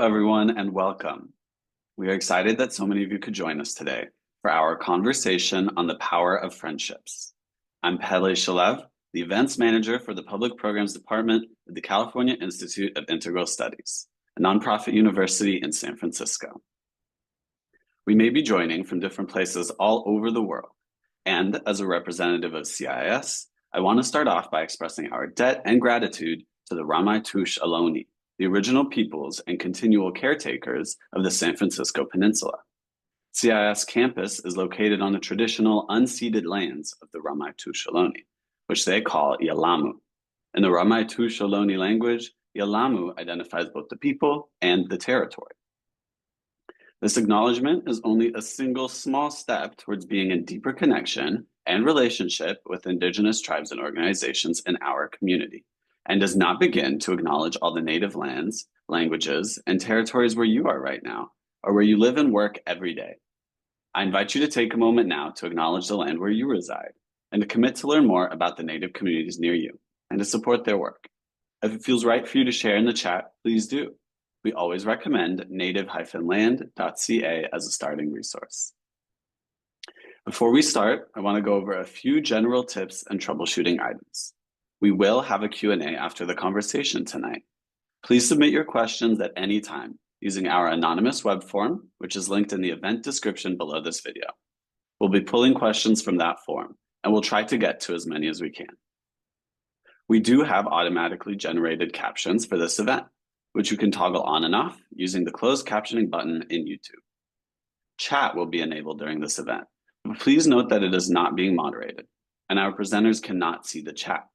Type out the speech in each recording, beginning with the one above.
everyone, and welcome. We are excited that so many of you could join us today for our conversation on the power of friendships. I'm Pele Shalev, the events manager for the Public Programs Department at the California Institute of Integral Studies, a nonprofit university in San Francisco. We may be joining from different places all over the world, and as a representative of CIIS, I want to start off by expressing our debt and gratitude to the Rhaina Cohen, the original peoples and continual caretakers of the San Francisco Peninsula. CIIS campus is located on the traditional unceded lands of the Rhaina Cohen, which they call Yalamu. In the Rhaina Cohen language, Yalamu identifies both the people and the territory. This acknowledgement is only a single small step towards being in deeper connection and relationship with Indigenous tribes and organizations in our community, and does not begin to acknowledge all the native lands, languages, and territories where you are right now, or where you live and work every day. I invite you to take a moment now to acknowledge the land where you reside, and to commit to learn more about the native communities near you, and to support their work. If it feels right for you to share in the chat, please do. We always recommend native-land.ca as a starting resource. Before we start, I want to go over a few general tips and troubleshooting items. We will have a Q&A after the conversation tonight. Please submit your questions at any time using our anonymous web form, which is linked in the event description below this video. We'll be pulling questions from that form, and we'll try to get to as many as we can. We do have automatically generated captions for this event, which you can toggle on and off using the closed captioning button in YouTube. Chat will be enabled during this event, but please note that it is not being moderated, and our presenters cannot see the chat.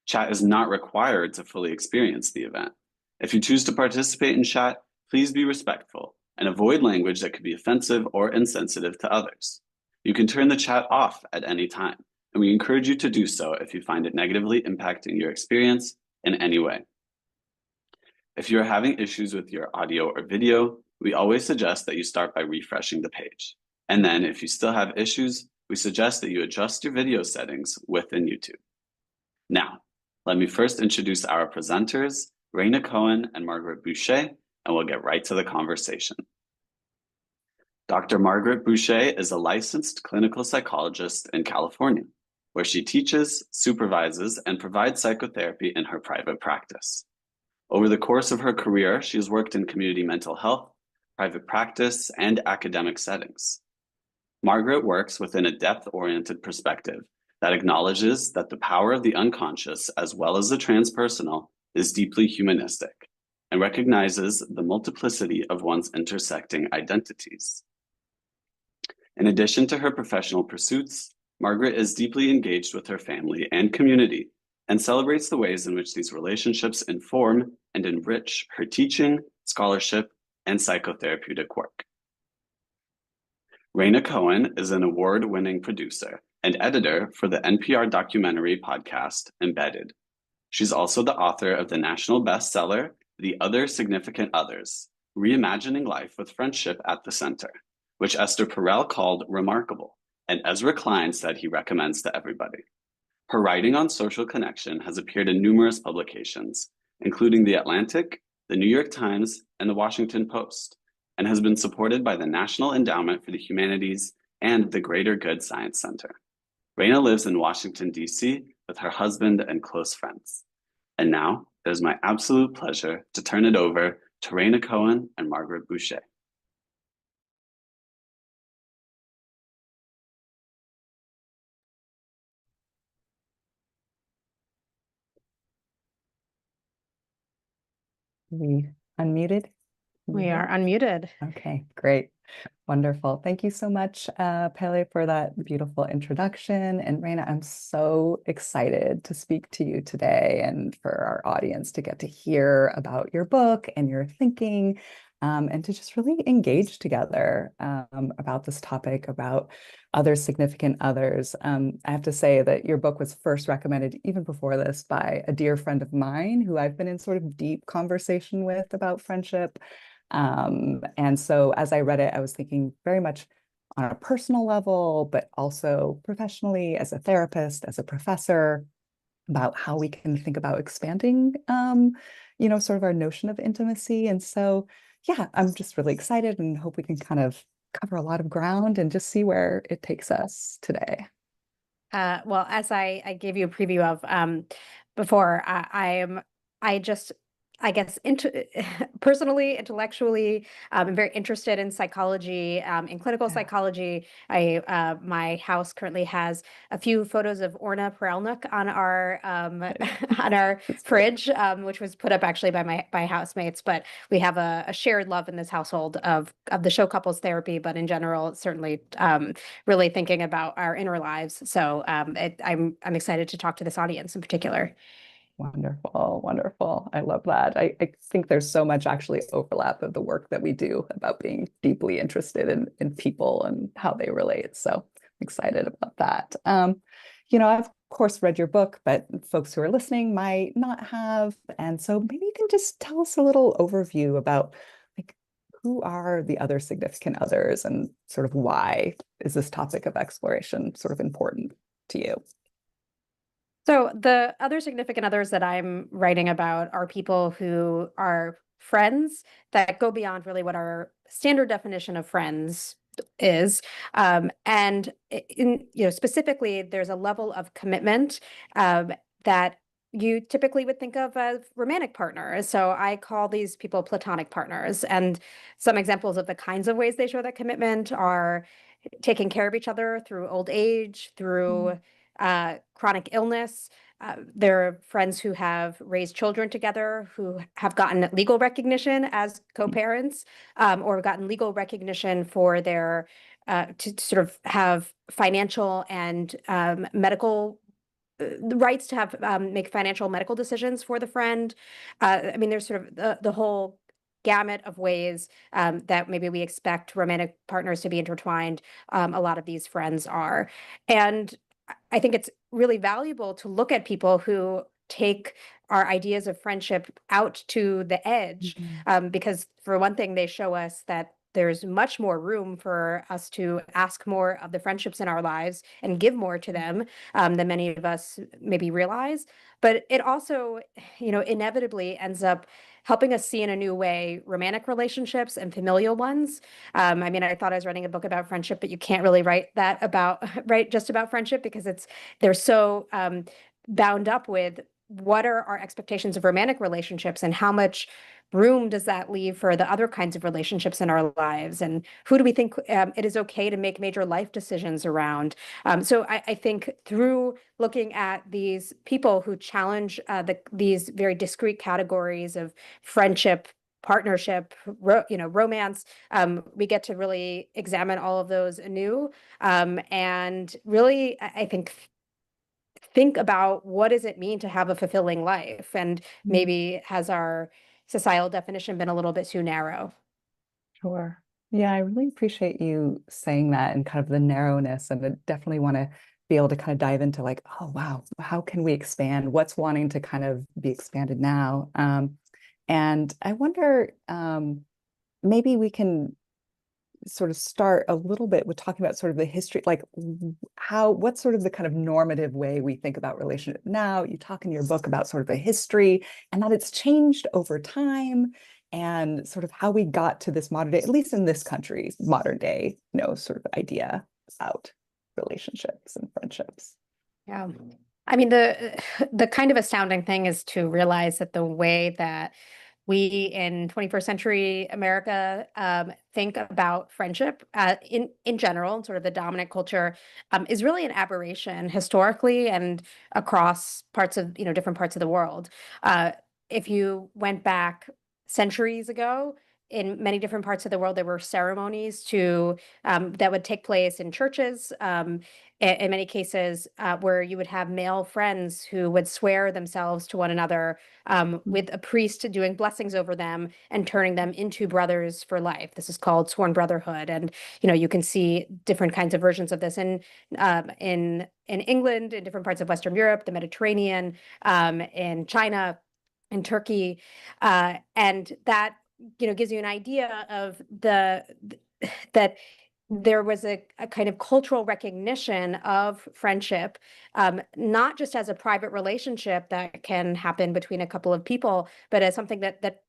Chat is not required to fully experience the event. If you choose to participate in chat, please be respectful and avoid language that could be offensive or insensitive to others. You can turn the chat off at any time, and we encourage you to do so if you find it negatively impacting your experience in any way. If you're having issues with your audio or video, we always suggest that you start by refreshing the page. And then if you still have issues, we suggest that you adjust your video settings within YouTube. Now, let me first introduce our presenters, Rhaina Cohen and Margaret Boucher, and we'll get right to the conversation. Dr. Margaret Boucher is a licensed clinical psychologist in California, where she teaches, supervises, and provides psychotherapy in her private practice. Over the course of her career, she has worked in community mental health, private practice, and academic settings. Margaret works within a depth-oriented perspective that acknowledges that the power of the unconscious, as well as the transpersonal, is deeply humanistic, and recognizes the multiplicity of one's intersecting identities. In addition to her professional pursuits, Margaret is deeply engaged with her family and community, and celebrates the ways in which these relationships inform and enrich her teaching, scholarship, and psychotherapeutic work. Rhaina Cohen is an award-winning producer and editor for the NPR documentary podcast, Embedded. She's also the author of the national bestseller, The Other Significant Others, Reimagining Life with Friendship at the Center, which Esther Perel called remarkable, and Ezra Klein said he recommends to everybody. Her writing on social connection has appeared in numerous publications, including The Atlantic, The New York Times, and The Washington Post, and has been supported by the National Endowment for the Humanities and the Greater Good Science Center. Rhaina lives in Washington, D.C. with her husband and close friends. And now, it is my absolute pleasure to turn it over to Rhaina Cohen and Margaret Boucher. We unmuted? We are unmuted. Okay, great. Wonderful. Thank you so much, Pele, for that beautiful introduction. And Rhaina, I'm so excited to speak to you today and for our audience to get to hear about your book and your thinking, and to just really engage together about this topic, about other significant others. I have to say that your book was first recommended even before this by a dear friend of mine who I've been in sort of deep conversation with about friendship. And so as I read it, I was thinking very much on a personal level, but also professionally as a therapist, as a professor, about how we can think about expanding, sort of our notion of intimacy. And so yeah, I'm just really excited and hope we can kind of cover a lot of ground and just see where it takes us today. Well, as I gave you a preview of before, I just I guess personally, intellectually, I'm very interested in psychology, in clinical Yeah. psychology. I My house currently has a few photos of Orna Perelnuk on our on our It's great. fridge, which was put up actually by my housemates. But we have a shared love in this household of the show couples therapy, but in general, certainly really thinking about our inner lives. So I'm excited to talk to this audience in particular. Wonderful, wonderful. I love that. I think there's so much actually overlap of the work that we do about being deeply interested in people and how they relate. So I'm excited about that. I've of course read your book, but folks who are listening might not have. And so maybe you can just tell us a little overview about like who are the other significant others and sort of why is this topic of exploration sort of important to you? So the other significant others that I'm writing about are people who are friends that go beyond really what our standard definition of friends is. And specifically, there's a level of commitment that you typically would think of as romantic partners. So I call these people platonic partners. And some examples of the kinds of ways they show that commitment are taking care of each other through old age, through chronic illness. There are friends who have raised children together who have gotten legal recognition as co-parents, or gotten legal recognition for their to sort of have financial and medical the rights to have make financial medical decisions for the friend. I mean, there's sort of the whole gamut of ways that maybe we expect romantic partners to be intertwined. A lot of these friends are, and I think it's really valuable to look at people who take our ideas of friendship out to the edge, Mhm. because for one thing, they show us that there's much more room for us to ask more of the friendships in our lives and give more to them than many of us maybe realize. But it also, inevitably ends up helping us see in a new way romantic relationships and familial ones. I mean, I thought I was writing a book about friendship, but you can't really write that about write just about friendship because they're so bound up with what are our expectations of romantic relationships and how much room does that leave for the other kinds of relationships in our lives, and who do we think it is okay to make major life decisions around. So I think through looking at these people who challenge these very discrete categories of friendship, partnership, romance, we get to really examine all of those anew, and really, I think about what does it mean to have a fulfilling life, and Mm. maybe has our societal definition been a little bit too narrow? Sure. Yeah, I really appreciate you saying that and kind of the narrowness. And I definitely want to be able to kind of dive into like, oh, wow, how can we expand? What's wanting to kind of be expanded now? And I wonder, maybe we can sort of start a little bit with talking about sort of the history, like what's sort of the kind of normative way we think about relationship now. You talk in your book about sort of a history and that it's changed over time and sort of how we got to this modern day, at least in this country, modern day, sort of idea about relationships and friendships. Yeah. I mean, the kind of astounding thing is to realize that the way that we in 21st century America think about friendship in general, sort of the dominant culture, is really an aberration historically and across parts of, different parts of the world. Uh, if you went back centuries ago, in many different parts of the world, there were ceremonies that would take place in churches. In many cases, where you would have male friends who would swear themselves to one another, with a priest doing blessings over them and turning them into brothers for life. This is called sworn brotherhood, and you can see different kinds of versions of this in England, in different parts of Western Europe, the Mediterranean, in China, in Turkey, and that gives you an idea of that there was a kind of cultural recognition of friendship, not just as a private relationship that can happen between a couple of people, but as something that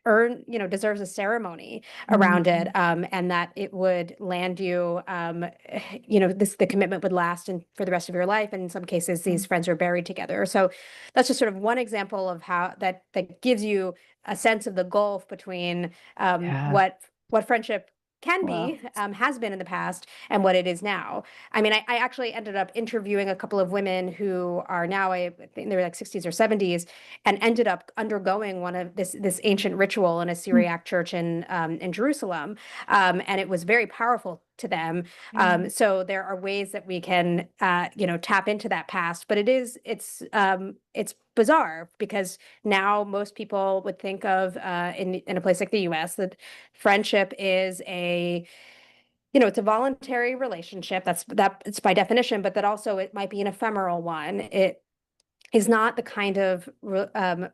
deserves a ceremony around it, Mhm. and that it would land you, the commitment would last and for the rest of your life. And in some cases, these friends are buried together. So that's just sort of one example of how that gives you a sense of the gulf between Yeah. what friendship can Well. be, has been in the past, and what it is now. I mean, I actually ended up interviewing a couple of women who are now, I think they were like 60s or 70s, and ended up undergoing one of this ancient ritual in a Syriac church in Jerusalem, and it was very powerful to them. Yeah. So there are ways that we can tap into that past, but it's bizarre because now most people would think of in a place like the U.S. that friendship is it's a voluntary relationship. It's by definition, but that also it might be an ephemeral one. It is not the kind of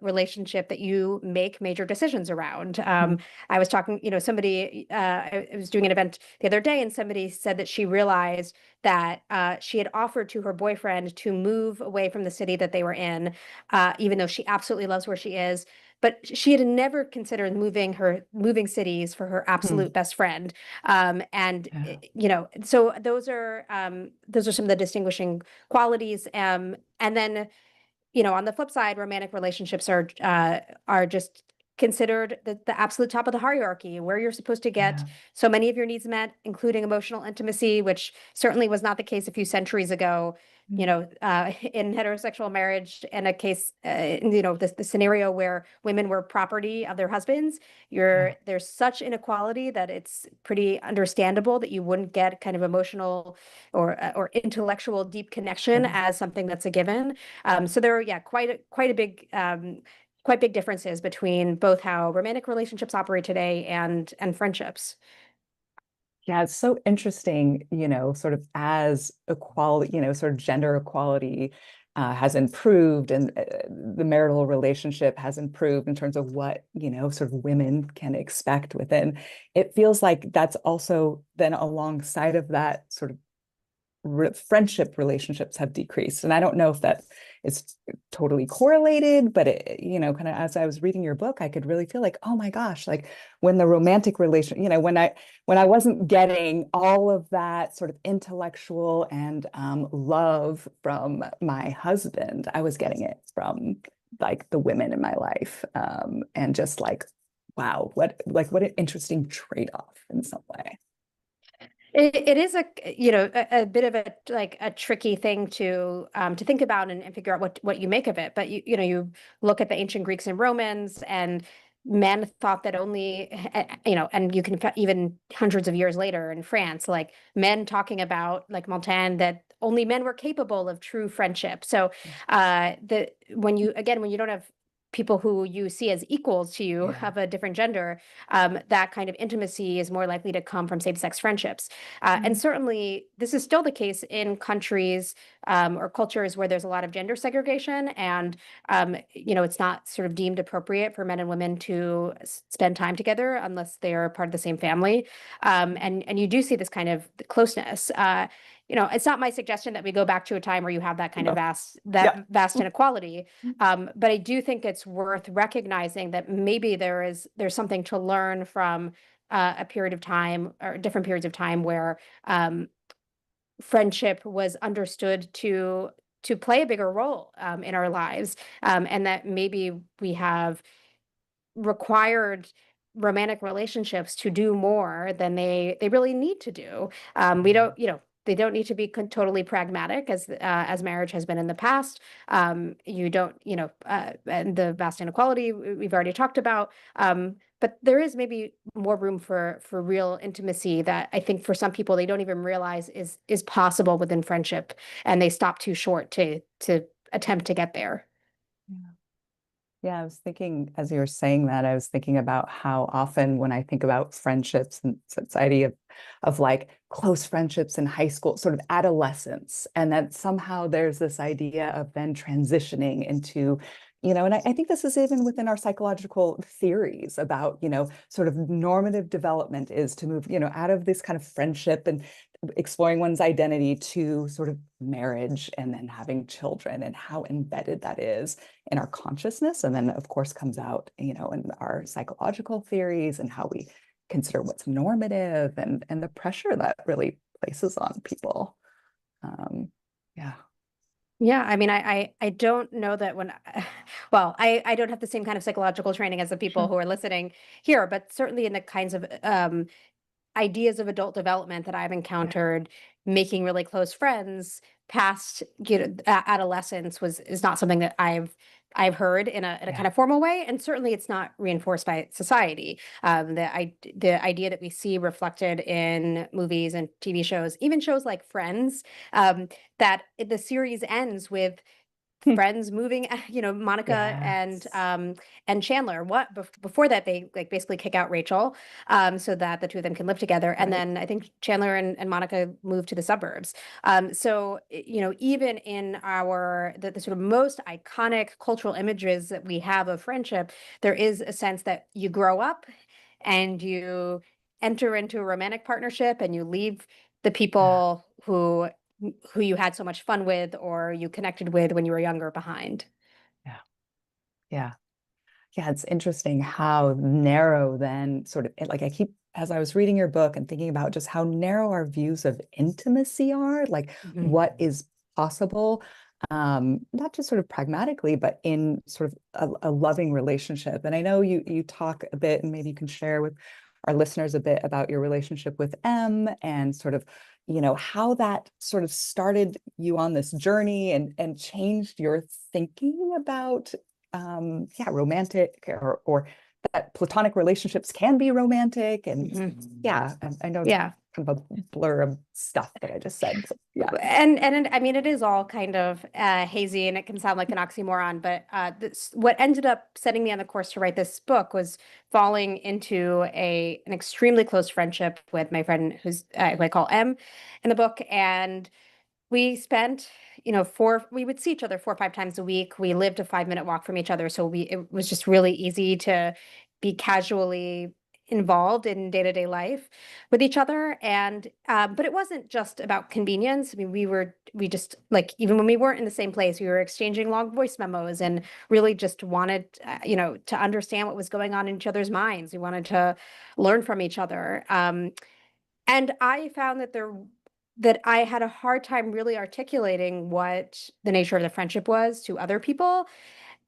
relationship that you make major decisions around. Mhm. I was talking, somebody, I was doing an event the other day, and somebody said that she realized that she had offered to her boyfriend to move away from the city that they were in, even though she absolutely loves where she is. But she had never considered moving cities for her Mhm. absolute best friend. Yeah. So those are some of the distinguishing qualities. And then on the flip side, romantic relationships are just considered the absolute top of the hierarchy, where you're supposed to get Yeah. so many of your needs met, including emotional intimacy, which certainly was not the case a few centuries ago. Mm. In heterosexual marriage, and a case, the scenario where women were property of their husbands, Yeah. there's such inequality that it's pretty understandable that you wouldn't get kind of emotional or intellectual deep connection Sure. as something that's a given. So there are, yeah, quite big differences between both how romantic relationships operate today and friendships. Yeah, it's so interesting, sort of as equality, sort of gender equality has improved and the marital relationship has improved in terms of what, sort of women can expect within. It feels like that's also then alongside of that sort of friendship relationships have decreased. And I don't know if that is totally correlated, but kind of as I was reading your book, I could really feel like, oh my gosh, like when the romantic relation, when I wasn't getting all of that sort of intellectual and love from my husband, I was getting it from like the women in my life. And just like, wow, what an interesting trade-off in some way. It is a bit of a tricky thing to think about and figure out what you make of it. But you look at the ancient Greeks and Romans, and men thought that only and you can even hundreds of years later in France, like men talking about like Montaigne, that only men were capable of true friendship. So the when you don't have people who you see as equals to you Yeah. of a different gender, that kind of intimacy is more likely to come from same-sex friendships. And Mm. certainly, this is still the case in countries or cultures where there's a lot of gender segregation, and it's not sort of deemed appropriate for men and women to spend time together unless they are part of the same family. And you do see this kind of closeness. It's not my suggestion that we go back to a time where you have that kind of No. vast Yeah. that vast inequality. But I do think it's worth recognizing that maybe there's something to learn from a period of time or different periods of time where friendship was understood to play a bigger role in our lives, and that maybe we have required romantic relationships to do more than they really need to do. We Yeah. don't, they don't need to be totally pragmatic as marriage has been in the past. You don't, and the vast inequality we've already talked about. But there is maybe more room for real intimacy that I think for some people they don't even realize is possible within friendship, and they stop too short to attempt to get there. Yeah. Yeah, I was thinking as you were saying that, I was thinking about how often when I think about friendships and society of like close friendships in high school, sort of adolescence, and that somehow there's this idea of then transitioning into And I think this is even within our psychological theories about, sort of normative development is to move, out of this kind of friendship and exploring one's identity to sort of marriage and then having children, and how embedded that is in our consciousness. And then, of course, comes out, in our psychological theories and how we consider what's normative, and the pressure that really places on people. Yeah. Yeah, I mean, I don't know that well, I don't have the same kind of psychological training as the people Sure. who are listening here, but certainly in the kinds of ideas of adult development that I've Yeah. encountered, making really close friends past adolescence is not something that I've heard in a kind Yeah. of formal way, and certainly it's not reinforced by society. The idea that we see reflected in movies and TV shows, even shows like Friends, um, that the series ends with friends moving, Monica Yes. and Chandler. Before that, they like basically kick out Rachel, so that the two of them can live together. And Right. then I think Chandler and Monica move to the suburbs. So even in the sort of most iconic cultural images that we have of friendship, there is a sense that you grow up and you enter into a romantic partnership and you leave the Yeah. people who you had so much fun with or you connected with when you were younger behind. Yeah. Yeah. Yeah, it's interesting how narrow then sort of like I keep as I was reading your book and thinking about just how narrow our views of intimacy are, like Mhm. what is possible, not just sort of pragmatically, but in sort of a loving relationship. And I know you talk a bit, and maybe you can share with our listeners a bit about your relationship with M, and sort of, how that sort of started you on this journey, and changed your thinking about yeah, romantic, or that platonic relationships can be romantic. And Mhm. yeah, I know it's Yeah. kind of a blur of stuff that I just said, but yeah. I mean, it is all kind of hazy and it can sound like an oxymoron, but what ended up setting me on the course to write this book was falling into an extremely close friendship with my friend who I call M in the book. And we spent, we would see each other 4 or 5 times a week. We lived a 5-minute walk from each other. So it was just really easy to be casually involved in day-to-day life with each other. And, but it wasn't just about convenience. I mean, we just like, even when we weren't in the same place, we were exchanging long voice memos and really just wanted, to understand what was going on in each other's minds. We wanted to learn from each other. And I found that I had a hard time really articulating what the nature of the friendship was to other people.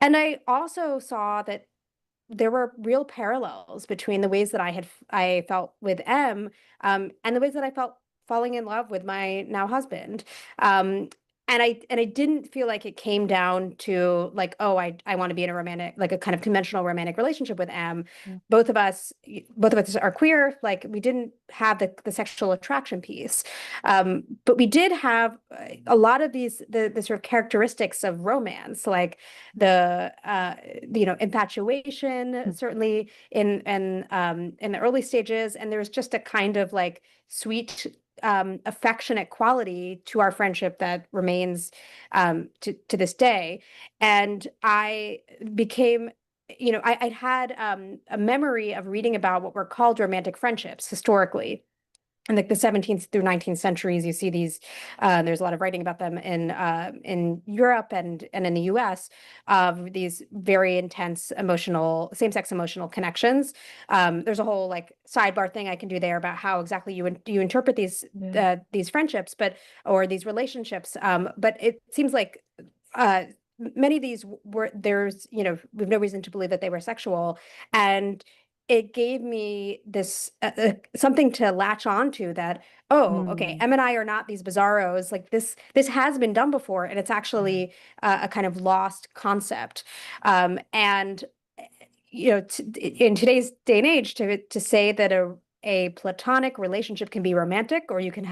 And I also saw that there were real parallels between the ways that I felt with M, and the ways that I felt falling in love with my now husband. Um, and I didn't feel like it came down to like, oh, I want to be in a romantic, like a kind of conventional romantic relationship with M. Mm. Both of us are queer. Like we didn't have the sexual attraction piece, but we did have a lot of the sort of characteristics of romance, like the infatuation, certainly in the early stages. And there's just a kind of like sweet affectionate quality to our friendship that remains to this day. And I became, I'd had a memory of reading about what were called romantic friendships historically in like the 17th through 19th centuries. You see these, there's a lot of writing about them in Europe and in the US, of these very intense emotional, same-sex emotional connections. There's a whole like sidebar thing I can do there about how exactly you interpret Yeah. these friendships, or these relationships. But it seems like uh, many of these we've no reason to believe that they were sexual. And it gave me this something to latch on to, that, oh, okay, Mm. Em and I are not these bizarros. Like this has been done before, and it's Right. actually a kind of lost concept. And in today's day and age, to say that a platonic relationship can be romantic, or you can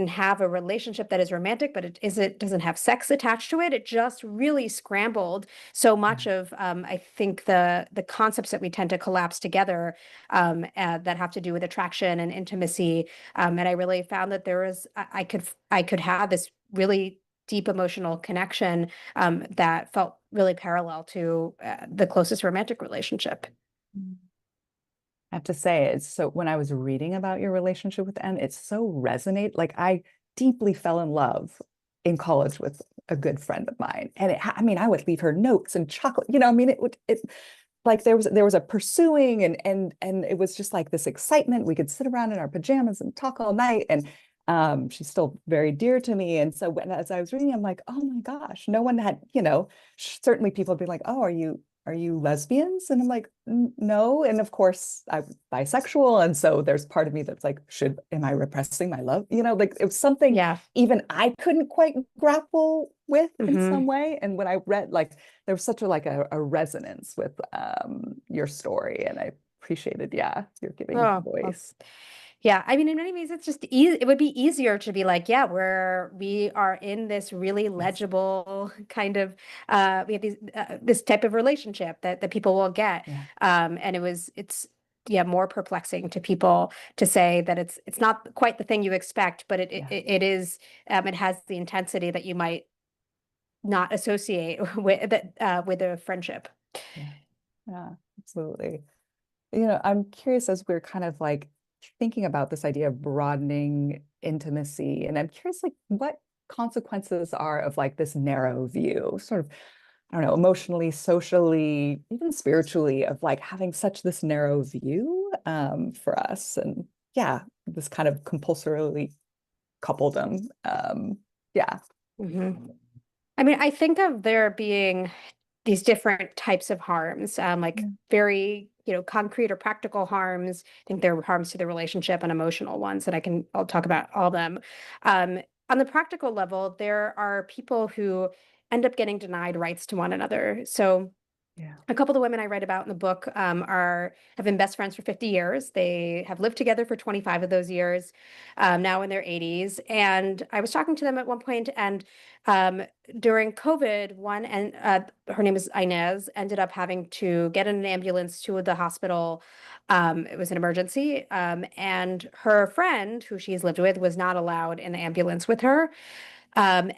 have a relationship that is romantic, but it doesn't have sex attached to it. It just really scrambled so Yeah. much of, I think, the concepts that we tend to collapse together, that have to do with attraction and intimacy. And I really found that there was I could have this really deep emotional connection that felt really parallel to the closest romantic relationship. I have to say, it's so when I was reading about your relationship with Em, it's so resonate. Like I deeply fell in love in college with a good friend of mine. And I mean, I would leave her notes and chocolate, I mean, it like there was a pursuing and it was just like this excitement. We could sit around in our pajamas and talk all night. And she's still very dear to me. And so as I was reading, I'm like, oh my gosh, no one had, certainly people would be like, oh, are you lesbians? And I'm like, no. And of course, I'm bisexual. And so there's part of me that's like, am I repressing my love? Like it was something Yeah. even I couldn't quite grapple with in Mm-hmm. some way. And when I read, like, there was such a resonance with your story. And I appreciated, yeah, you're giving Oh, well, voice. yeah. I mean, in many ways, it's just easy. It would be easier to be like, yeah, we are in this really Yes. legible kind of, we have this type of relationship that people will get. Yeah. And it's, yeah, more perplexing to people to say that it's not quite the thing you expect, but Yeah. it is, it has the intensity that you might not associate with a friendship. Yeah. Yeah. Absolutely. I'm curious as we're kind of like thinking about this idea of broadening intimacy, and I'm curious like what consequences are of like this narrow view, sort of, I don't know, emotionally, socially, even spiritually, of like having such this narrow view for us. And yeah, this kind of compulsorily coupledom. Yeah. Mm-hmm. I mean, I think of there being these different types of harms, like Yeah. very, concrete or practical harms. I think there are harms to the relationship and emotional ones, and I'll talk about all of them. Um, on the practical level, there are people who end up getting denied rights to one another. So Yeah. a couple of the women I write about in the book have been best friends for 50 years. They have lived together for 25 of those years, now in their 80s. And I was talking to them at one point, and um, during COVID, one and her name is Inez, ended up having to get in an ambulance to the hospital. It was an emergency, and her friend, who she's lived with, was not allowed in the ambulance with her. Um,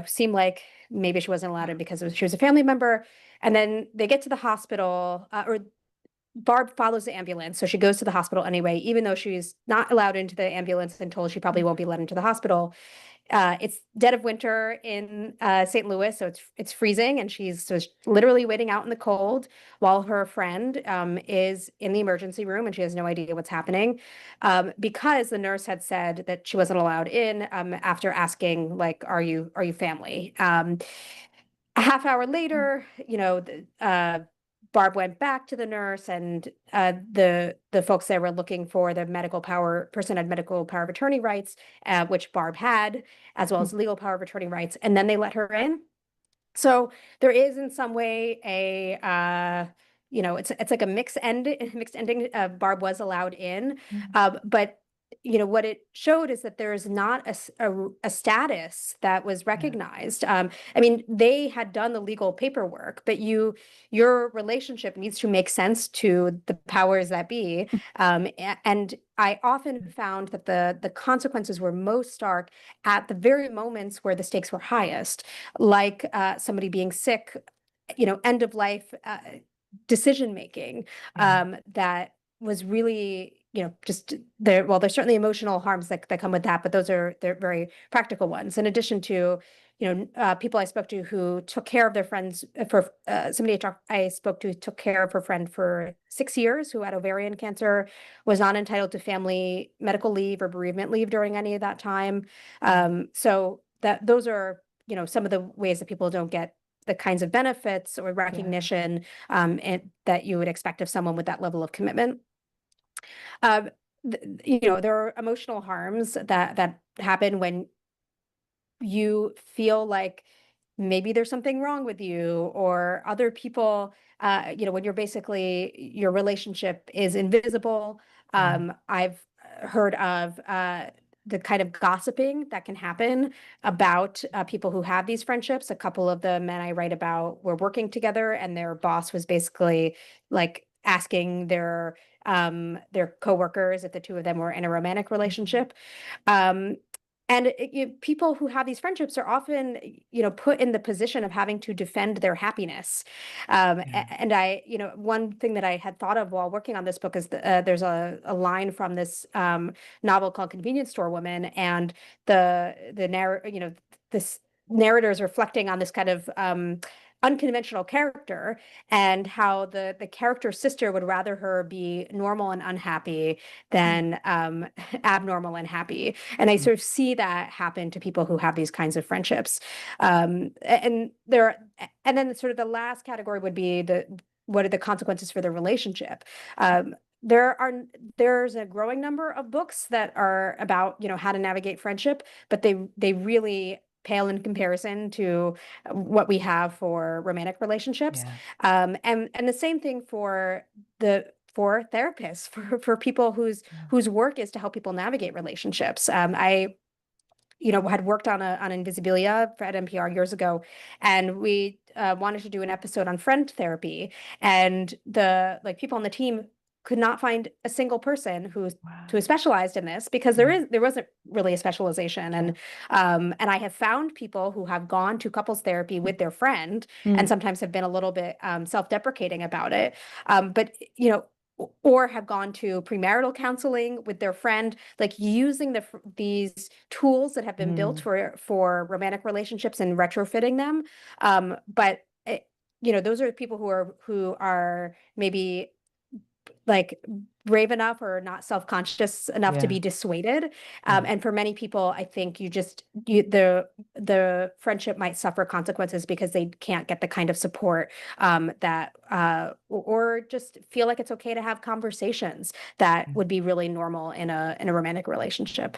seemed like maybe she wasn't allowed in because she was a family member. And then they get to the hospital, or Barb follows the ambulance. So she goes to the hospital anyway, even though she's not allowed into the ambulance and told she probably won't be let into the hospital. It's dead of winter in St. Louis, so it's freezing, and she's literally waiting out in the cold while her friend is in the emergency room, and she has no idea what's happening because the nurse had said that she wasn't allowed in after asking, like, are you family? A half hour later, Barb went back to the nurse, and the folks there were looking for the person had medical power of attorney rights, which Barb had, as well as legal power of attorney rights, and then they let her in. So there is in some way it's like a mixed ending. Barb was allowed in, but what it showed is that there is not a status that was Yeah. recognized. I mean, they had done the legal paperwork, but your relationship needs to make sense to the powers that be. And I often found that the consequences were most stark at the very moments where the stakes were highest, like somebody being sick, end of life decision making, Yeah. that was really, just there. Well, there's certainly emotional harms that come with that, but they're very practical ones. In addition to, people I spoke to who took care of their friends for I spoke to took care of her friend for 6 years, who had ovarian cancer, was not entitled to family medical leave or bereavement leave during any of that time. So those are, some of the ways that people don't get the kinds of benefits or Yeah. recognition and that you would expect of someone with that level of commitment. Um, there are emotional harms that happen when you feel like maybe there's something wrong with you, or other people, when your relationship is invisible. Yeah. I've heard of the kind of gossiping that can happen about people who have these friendships. A couple of the men I write about were working together, and their boss was basically like asking their coworkers if the two of them were in a romantic relationship. Um, people who have these friendships are often, put in the position of having to defend their happiness. Yeah. And one thing that I had thought of while working on this book is there's a line from this novel called Convenience Store Woman, and this narrator is reflecting on this kind of unconventional character, and how the character's sister would rather her be normal and unhappy than abnormal and happy. And I Mm. sort of see that happen to people who have these kinds of friendships. And then sort of the last category would be what are the consequences for the relationship? Um, there's a growing number of books that are about, how to navigate friendship, but they really pale in comparison to what we have for romantic relationships. Yeah. And the same thing for therapists, for people Yeah. whose work is to help people navigate relationships. I had worked on Invisibilia at NPR years ago, and we wanted to do an episode on friend therapy, and the people on the team could not find a single person who Wow. specialized in this, because Yeah. there wasn't really a specialization. Yeah. And I have found people who have gone to couples therapy with their friend, and Mm. sometimes have been a little bit self-deprecating about it, but or have gone to premarital counseling with their friend, like using these tools that have been built Mm. for romantic relationships and retrofitting them. But those are people who are maybe like brave enough or not self-conscious enough to Yeah. be dissuaded. Yeah. And for many people, I think the friendship might suffer consequences because they can't get the kind of support that or just feel like it's okay to have conversations that Yeah. would be really normal in a romantic relationship.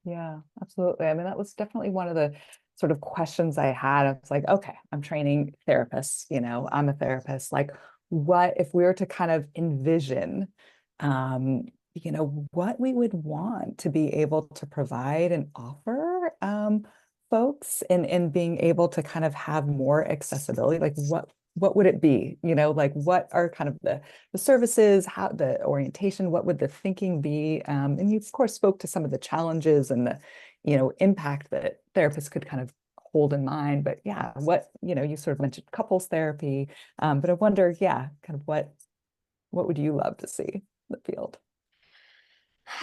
Yeah, absolutely. I mean, that was definitely one of the sort of questions I had. I was like, okay, I'm training therapists, I'm a therapist. Like, what if we were to kind of envision, what we would want to be able to provide and offer folks, and being able to kind of have more accessibility, like what would it be? Like what are kind of the services, how the orientation, what would the thinking be? And you of course spoke to some of the challenges and the, impact that therapists could kind of hold in mind. But yeah, you sort of mentioned couples therapy, but I wonder, yeah, kind of what would you love to see in the field?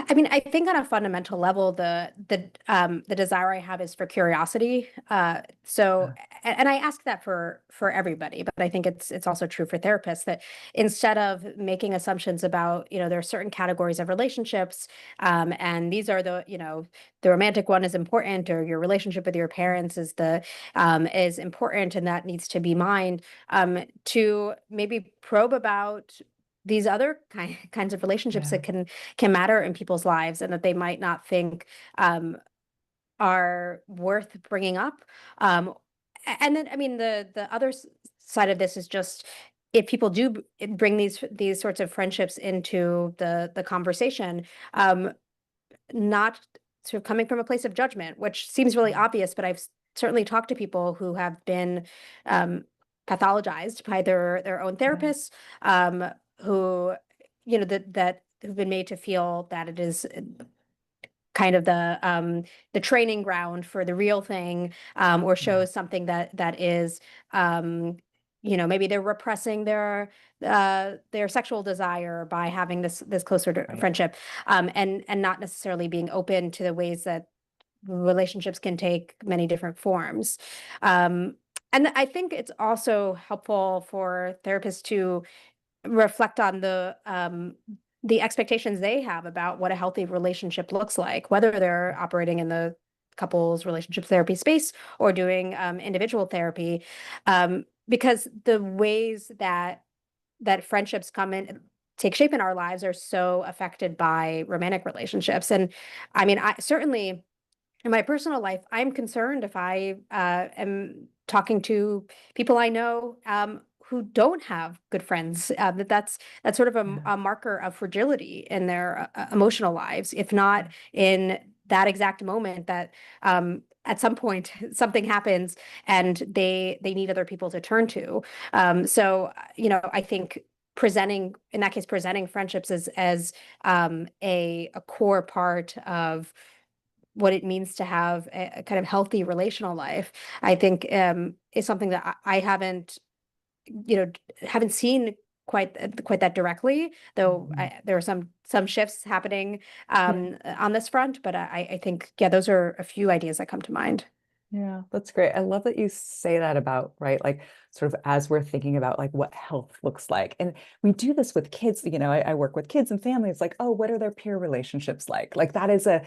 I mean, I think on a fundamental level, the desire I have is for curiosity. Yeah. And I ask that for everybody, but I think it's also true for therapists, that instead of making assumptions about, there are certain categories of relationships, and these are the romantic one is important, or your relationship with your parents is important, and that needs to be mined, to maybe probe about these other kinds of relationships Yeah. that can matter in people's lives, and that they might not think um, are worth bringing up. Um, and then, I mean, the other side of this is just, if people do bring these sorts of friendships into the conversation, um, not sort of coming from a place of judgment, which seems really Yeah. obvious, but I've certainly talked to people who have been um, pathologized by their own Yeah. therapists, who that have been made to feel that it is kind of the training ground for the real thing, or Yeah. shows something that is um, maybe they're repressing their sexual desire by having this closer to Right. friendship, and not necessarily being open to the ways that relationships can take many different forms. Um, and I think it's also helpful for therapists to reflect on the expectations they have about what a healthy relationship looks like, whether they're operating in the couples relationship therapy space or doing individual therapy, because the ways that friendships come in take shape in our lives are so affected by romantic relationships. And I mean, I certainly, in my personal life, I'm concerned if I am talking to people I know who don't have good friends. That's sort of Yeah. a marker of fragility in their emotional lives, if not in that exact moment that at some point something happens and they need other people to turn to. So I think presenting friendships as a core part of what it means to have a kind of healthy relational life, I think is something that I haven't, haven't seen quite that directly, though there are some shifts happening on this front. But I think, yeah, those are a few ideas that come to mind. Yeah, that's great. I love that you say that about, right, like sort of as we're thinking about like what health looks like. And we do this with kids, I work with kids and families like, oh, what are their peer relationships like? Like that is a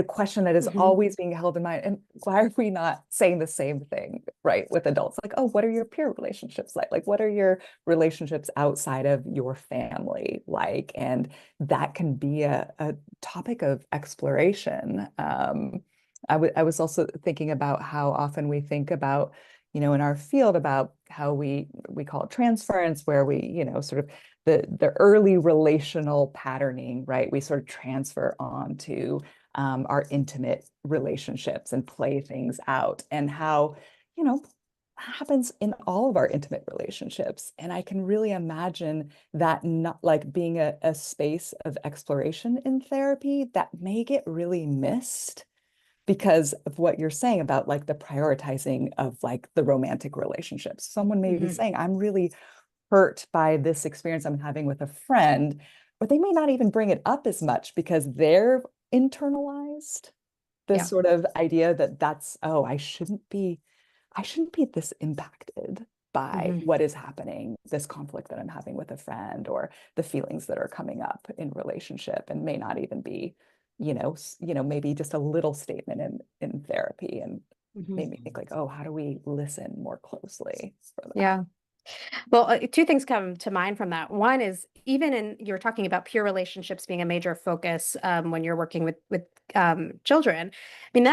question that is Hmm. always being held in mind. And why are we not saying the same thing, right, with adults? Like, oh, what are your peer relationships like? Like, what are your relationships outside of your family like? And that can be a topic of exploration. I was also thinking about how often we think about, in our field about how we call it transference, where we, sort of the early relational patterning, right? We sort of transfer on to our intimate relationships and play things out, and how, happens in all of our intimate relationships. And I can really imagine that not like being a space of exploration in therapy that may get really missed because of what you're saying about like the prioritizing of like the romantic relationships. Someone may be Hmm. saying, I'm really hurt by this experience I'm having with a friend, or they may not even bring it up as much because they're internalized this Yeah. sort of idea that oh, I shouldn't be this impacted by Hmm. what is happening, this conflict that I'm having with a friend, or the feelings that are coming up in relationship, and may not even be, maybe just a little statement in therapy, and Hmm. made me think like, oh, how do we listen more closely for that? Yeah. Well, two things come to mind from that. One is, even in, you're talking about peer relationships being a major focus when you're working with children. I mean,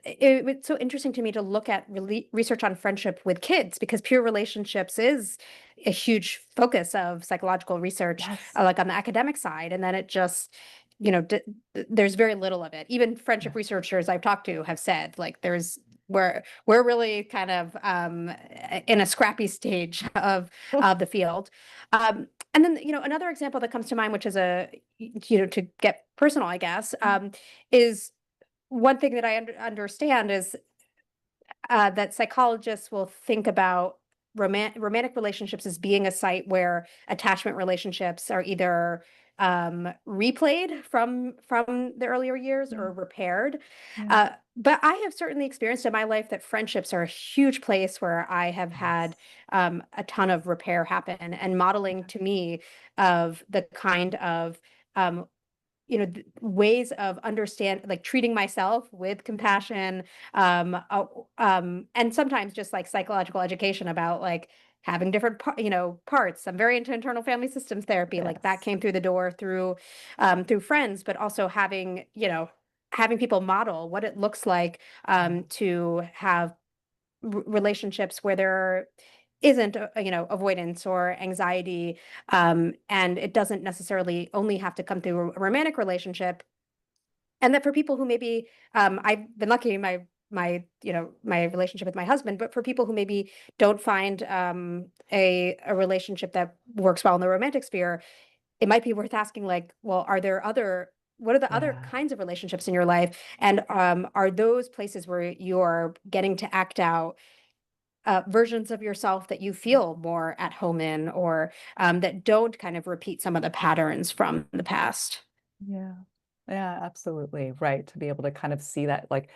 it's so interesting to me to look at research on friendship with kids, because peer relationships is a huge focus of psychological research, Yes. like on the academic side, and then it just, there's very little of it. Even Yeah. friendship researchers I've talked to have said, like, we're really kind of in a scrappy stage of the field. And then, another example that comes to mind, which is to get personal, I guess, is one thing that I understand is that psychologists will think about romantic relationships as being a site where attachment relationships are either replayed from the earlier years Yeah. or repaired. Yeah. But I have certainly experienced in my life that friendships are a huge place where I have Yes. had a ton of repair happen, and modeling to me of the kind of um, ways of understand, like treating myself with compassion, and sometimes just like psychological education about like having different parts. I'm very into internal family systems therapy, like that Yes. came through the door through friends, but also having people model what it looks like Yeah. to have relationships where there isn't avoidance or anxiety, and it doesn't necessarily only have to come through a romantic relationship. And that for people who maybe, I've been lucky in my relationship with my husband, but for people who maybe don't find a relationship that works well in the romantic sphere, it might be worth asking, like, well, what are the other Yeah. kinds of relationships in your life, and are those places where you're getting to act out versions of yourself that you feel more at home in, or that don't kind of repeat some of the patterns from the past. Yeah. Yeah, absolutely. Right. To be able to kind of see that, like,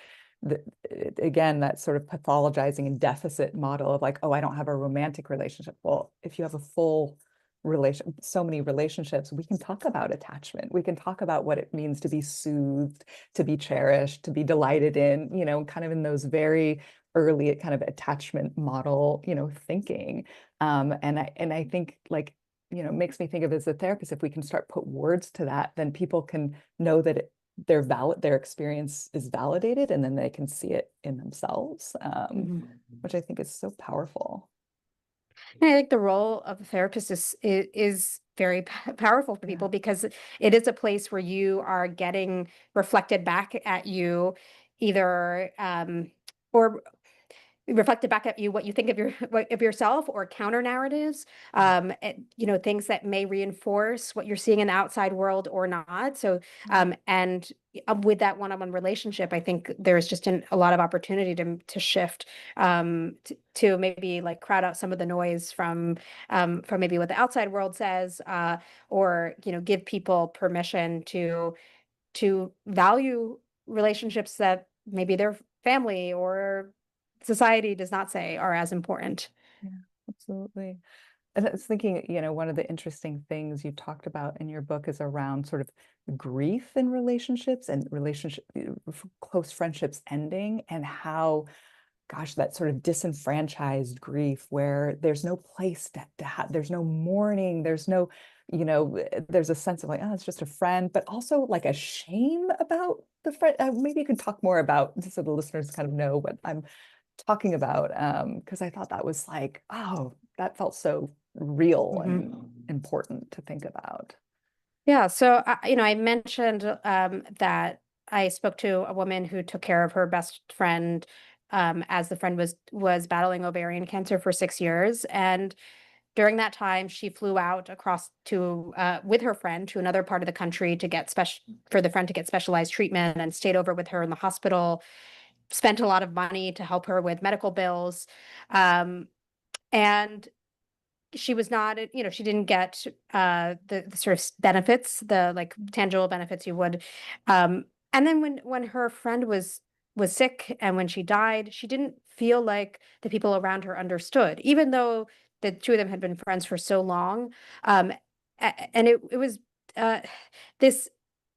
again, that sort of pathologizing and deficit model of like, oh, I don't have a romantic relationship. Well, if you have a full so many relationships, we can talk about attachment. We can talk about what it means to be soothed, to be cherished, to be delighted in, kind of in those very early kind of attachment model, thinking. And I think like, makes me think of as a therapist, if we can start put words to that, then people can know that their experience is validated, and then they can see it in themselves, Mhm. which I think is so powerful. And I think the role of a therapist is very powerful for Yeah. people, because it is a place where you are getting reflected back at you, either or reflected back at you what you think of of yourself, or counter narratives, things that may reinforce what you're seeing in the outside world or not. So and with that one-on-one relationship, I think there's just a lot of opportunity to shift, to maybe like crowd out some of the noise from maybe what the outside world says, or give people permission to value relationships that maybe their family or society does not say are as important. Yeah, absolutely. And I was thinking, one of the interesting things you talked about in your book is around sort of grief in relationships and close friendships ending, and how, gosh, that sort of disenfranchised grief where there's no place to have, there's no mourning, there's no, there's a sense of like, oh, it's just a friend, but also like a shame about the friend. Maybe you could talk more about, so the listeners kind of know what I'm talking about, because I thought that was like, oh, that felt so real and important to think about. Yeah, so I mentioned that I spoke to a woman who took care of her best friend, as the friend was battling ovarian cancer for 6 years, and during that time, she flew out across to with her friend to another part of the country to get for the friend to get specialized treatment, and stayed over with her in the hospital. Spent a lot of money to help her with medical bills, and she was not, she didn't get the sort of benefits, the like tangible benefits you would. And then when her friend was sick and when she died, she didn't feel like the people around her understood, even though the two of them had been friends for so long. And it was uh, this.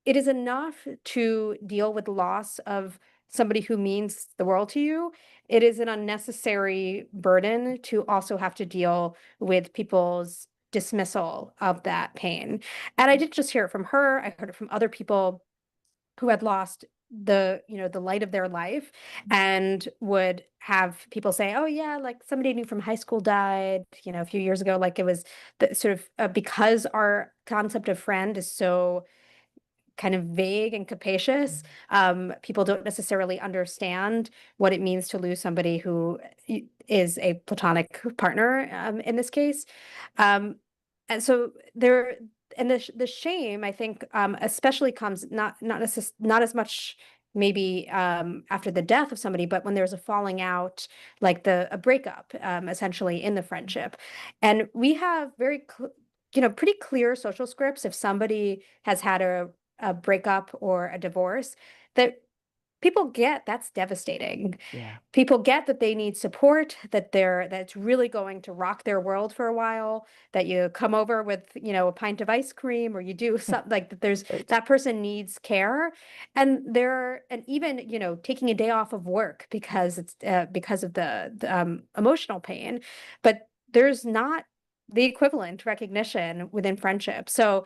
It is enough to deal with loss of somebody who means the world to you. It is an unnecessary burden to also have to deal with people's dismissal of that pain. And I didn't just hear it from her, I heard it from other people who had lost the light of their life, and would have people say, oh yeah, like somebody I knew from high school died, a few years ago. Like it was the sort of, because our concept of friend is so kind of vague and capacious. People don't necessarily understand what it means to lose somebody who is a platonic partner, in this case. Um, and so there, and the shame, I think, especially comes not as much maybe after the death of somebody, but when there's a falling out, like a breakup, essentially in the friendship. And we have pretty clear social scripts if somebody has had a breakup or a divorce, that people get that's devastating. Yeah. People get that they need support, that's really going to rock their world for a while, that you come over with, a pint of ice cream, or you do something like that. There's Right. that person needs care. And even, taking a day off of work because it's because of the emotional pain, but there's not the equivalent recognition within friendship. So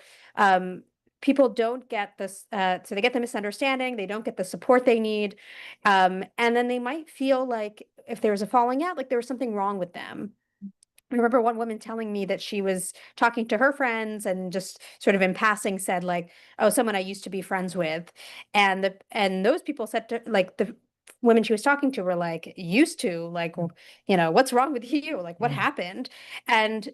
people don't get this, so they get the misunderstanding, they don't get the support they need, and then they might feel like if there was a falling out, like there was something wrong with them. I remember one woman telling me that she was talking to her friends and just sort of in passing said like, oh, someone I used to be friends with. And those people said to, like, the women she was talking to were like, used to, like, well, what's wrong with you? Like, what happened? And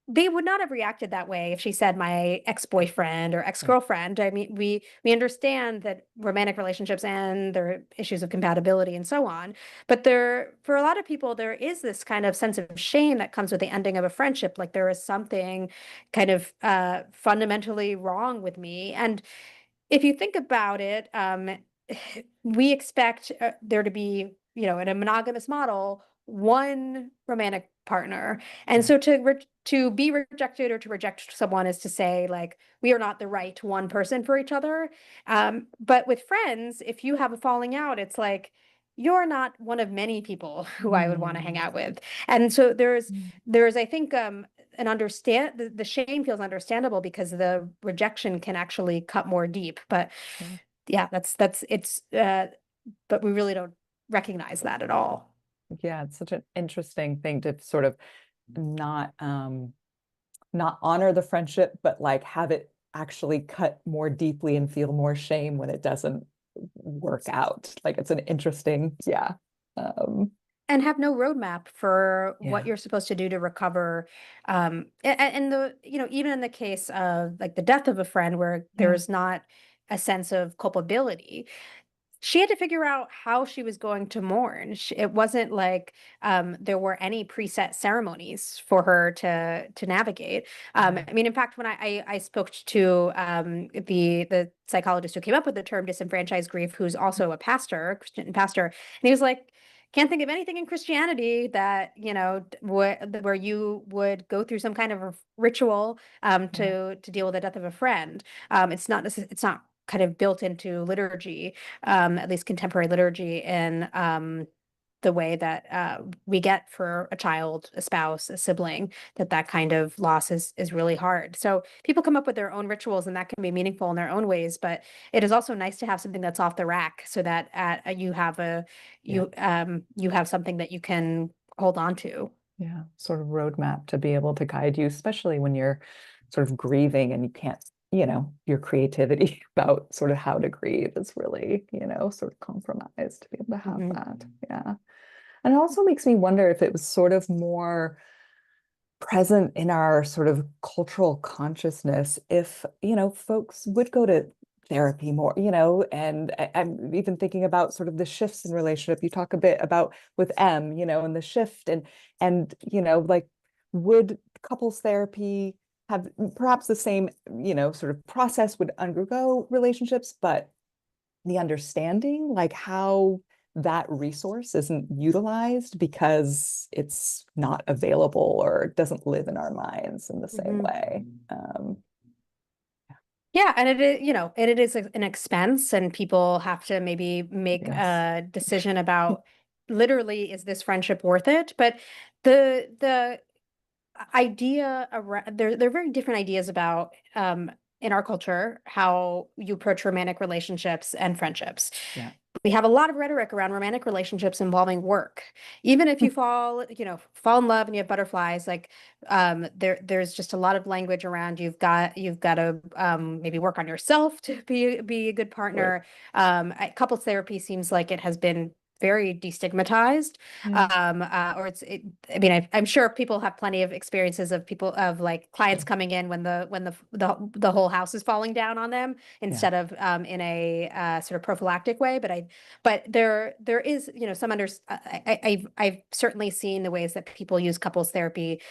they would not have reacted that way if she said my ex-boyfriend or Right. ex-girlfriend. I mean, we understand that romantic relationships and there are issues of compatibility and so on. But for a lot of people, there is this kind of sense of shame that comes with the ending of a friendship. Like there is something kind of fundamentally wrong with me. And if you think about it, we expect there to be, in a monogamous model, one romantic partner. And Yeah. so to be rejected or to reject someone is to say, like, we are not the right one person for each other. But with friends, if you have a falling out, it's like, you're not one of many people who I would want to hang out with. And so there's, I think, the shame feels understandable because the rejection can actually cut more deep. But Sure. yeah, it's but we really don't recognize that at all. Yeah, it's such an interesting thing to sort of not not honor the friendship, but like have it actually cut more deeply and feel more shame when it doesn't work out. Like it's an interesting, yeah. Um, and have no roadmap for what Yeah. you're supposed to do to recover. And the, even in the case of like the death of a friend where Yeah. there's not a sense of culpability, she had to figure out how she was going to mourn. It wasn't like there were any preset ceremonies for her to navigate. Yeah. I mean, in fact, when I spoke to the psychologist who came up with the term disenfranchised grief, who's also a pastor, a Christian pastor, and he was like, can't think of anything in Christianity that, where you would go through some kind of a ritual Yeah. to deal with the death of a friend. It's not kind of built into liturgy, at least contemporary liturgy, in the way that we get for a child, a spouse, a sibling, that kind of loss is really hard. So people come up with their own rituals, and that can be meaningful in their own ways. But it is also nice to have something that's off the rack, so that Yeah. you have something that you can hold on to. Yeah. Sort of roadmap to be able to guide you, especially when you're sort of grieving and you can't, your creativity about sort of how to grieve is really, sort of compromised to be able to have Mhm. that. Yeah. And it also makes me wonder if it was sort of more present in our sort of cultural consciousness if, folks would go to therapy more, and I'm even thinking about sort of the shifts in relationship. You talk a bit about with M, and the shift and, like would couples therapy have perhaps the same, sort of process would undergo relationships, but the understanding, like how that resource isn't utilized because it's not available or doesn't live in our minds in the same Mhm. way. Yeah, and it is, and it is an expense, and people have to maybe make Yes. a decision about literally, is this friendship worth it? But the idea around there are very different ideas about in our culture how you approach romantic relationships and friendships. Yeah. We have a lot of rhetoric around romantic relationships involving work. Even if you fall in love and you have butterflies, like there's just a lot of language around you've got to maybe work on yourself to be a good Right. partner. Couples therapy seems like it has been very destigmatized. Yeah. Or I mean, I'm sure people have plenty of experiences of people of like clients coming in when the whole house is falling down on them, Yeah. instead of in a sort of prophylactic way. But there is, some I've certainly seen the ways that people use couples therapy,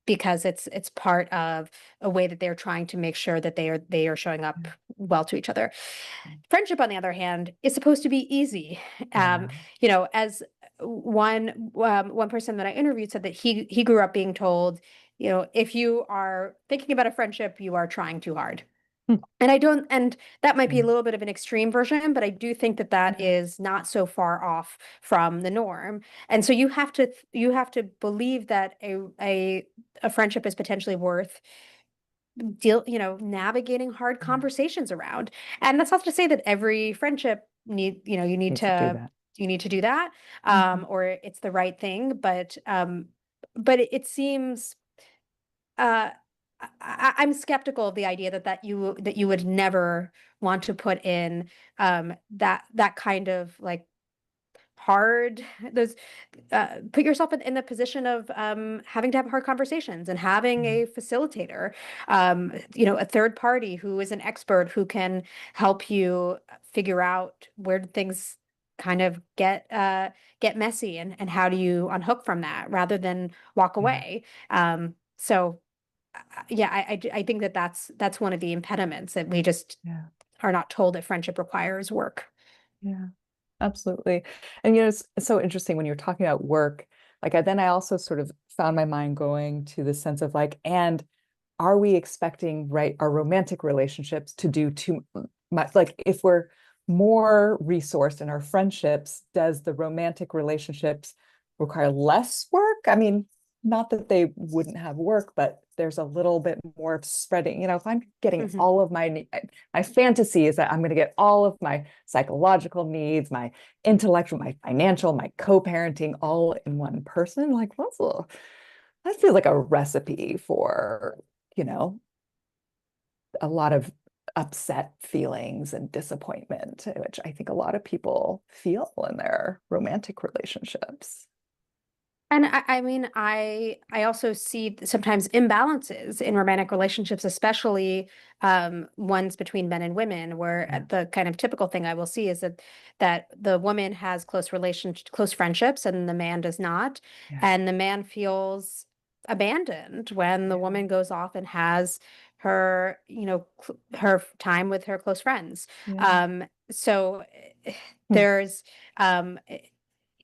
because it's part of a way that they're trying to make sure that they are showing up well to each other. Friendship, on the other hand, is supposed to be easy. Yeah. As one person that I interviewed said that he grew up being told, if you are thinking about a friendship, you are trying too hard. Hmm. And I don't, and that might be Yeah. a little bit of an extreme version, but I do think that that Yeah. is not so far off from the norm. And so you have to believe that a friendship is potentially worth navigating hard Yeah. conversations around. And that's not to say that every friendship Needs to do that. you need to do that, Mhm. or it's the right thing. But it seems, uh, I'm skeptical of the idea that you would never want to put in that kind of like hard those put yourself in the position of having to have hard conversations and having Yeah. a facilitator, a third party who is an expert who can help you figure out where things kind of get messy, and how do you unhook from that rather than walk Yeah. away. So yeah, I think that that's one of the impediments, that we just Yeah. are not told that friendship requires work. Yeah. Absolutely. And it's so interesting when you're talking about work. Like then I also sort of found my mind going to the sense of like, and are we expecting, right, our romantic relationships to do too much? Like if we're more resourced in our friendships, does the romantic relationships require less work? I mean, not that they wouldn't have work, but there's a little bit more of spreading. If I'm getting Mhm. all of my fantasy is that I'm going to get all of my psychological needs, my intellectual, my financial, my co-parenting all in one person. Like that feels like a recipe for, you know, a lot of upset feelings and disappointment, which I think a lot of people feel in their romantic relationships. And I mean, I also see sometimes imbalances in romantic relationships, especially ones between men and women, where Yeah. the kind of typical thing I will see is that the woman has close friendships, and the man does not, Yeah. and the man feels abandoned when the Yeah. woman goes off and has her, her time with her close friends. Yeah. So Hmm. there's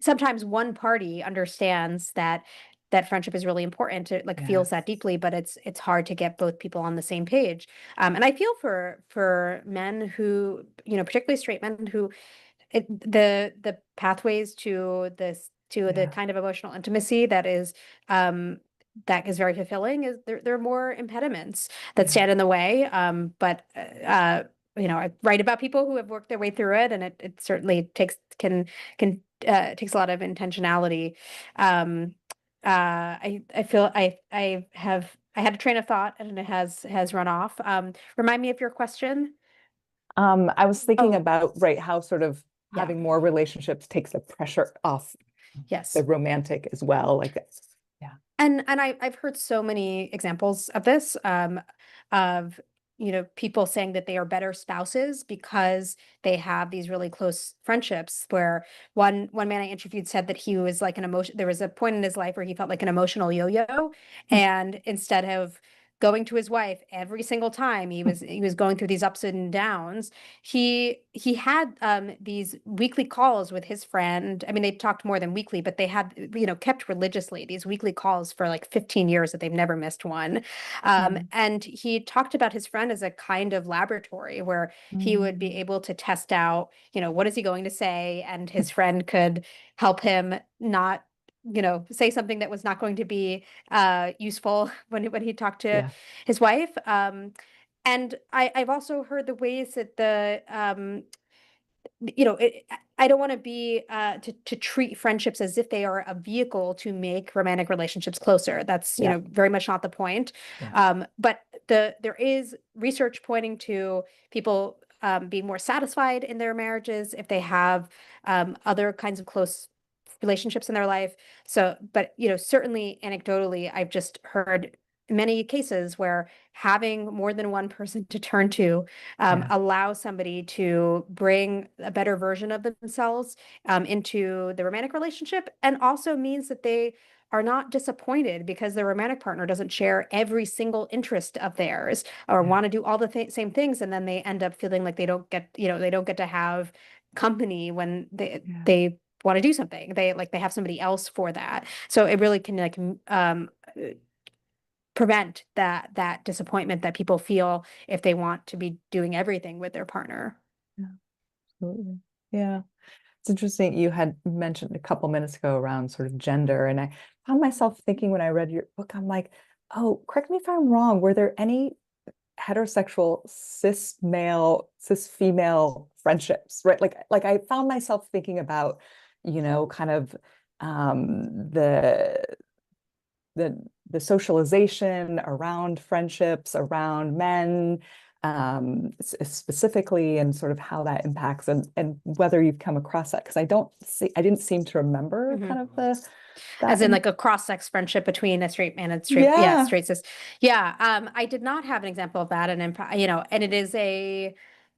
sometimes one party understands that friendship is really important. It like feels that Yes. deeply, but it's hard to get both people on the same page. And I feel for men who, particularly straight men who the pathways to the Yeah. kind of emotional intimacy um that is very fulfilling is there are more impediments that Yeah. stand in the way. But I write about people who have worked their way through it, and it certainly can takes a lot of intentionality. I feel I had a train of thought and it has run off. Remind me of your question. I was thinking Oh, about, right, how sort of yeah. having more relationships takes the pressure off the Yes. romantic as well. Like, yeah. And I've heard so many examples of this, of people saying that they are better spouses because they have these really close friendships. Where one man I interviewed said that he was like an emotion. There was a point in his life where he felt like an emotional yo-yo, and instead of going to his wife every single time he was going through these ups and downs, he had these weekly calls with his friend. I mean, they talked more than weekly, but they had, kept religiously these weekly calls for like 15 years that they've never missed one. Mm. And he talked about his friend as a kind of laboratory where he would be Mm. able to test out, what is he going to say, and his friend could help him not say something that was not going to be useful when he talked to Yeah. his wife. And I've also heard the ways that I don't want to be to treat friendships as if they are a vehicle to make romantic relationships closer. That's, Yeah. very much not the point. Yeah. But there is research pointing to people being more satisfied in their marriages if they have other kinds of close relationships in their life. So, but certainly anecdotally, I've just heard many cases where having more than one person to turn to Yeah. allows somebody to bring a better version of themselves into the romantic relationship, and also means that they are not disappointed because their romantic partner doesn't share every single interest of theirs or Yeah. want to do all the same things, and then they end up feeling like they don't get to have company when Yeah. they want to do something. They have somebody else for that. So it really can prevent that disappointment that people feel if they want to be doing everything with their partner. Yeah. Absolutely. Yeah. It's interesting. You had mentioned a couple minutes ago around sort of gender, and I found myself thinking when I read your book, I'm like, oh, correct me if I'm wrong. Were there any heterosexual cis female friendships, right? Like I found myself thinking about, kind of um, the the the socialization around friendships, around men, specifically, and sort of how that impacts, and whether you've come across that, because I didn't seem to remember Mhm. kind of the As that in in, like a cross-sex friendship between a straight man and yeah, yeah. straight cis. Yeah, I did not have an example of that, and and it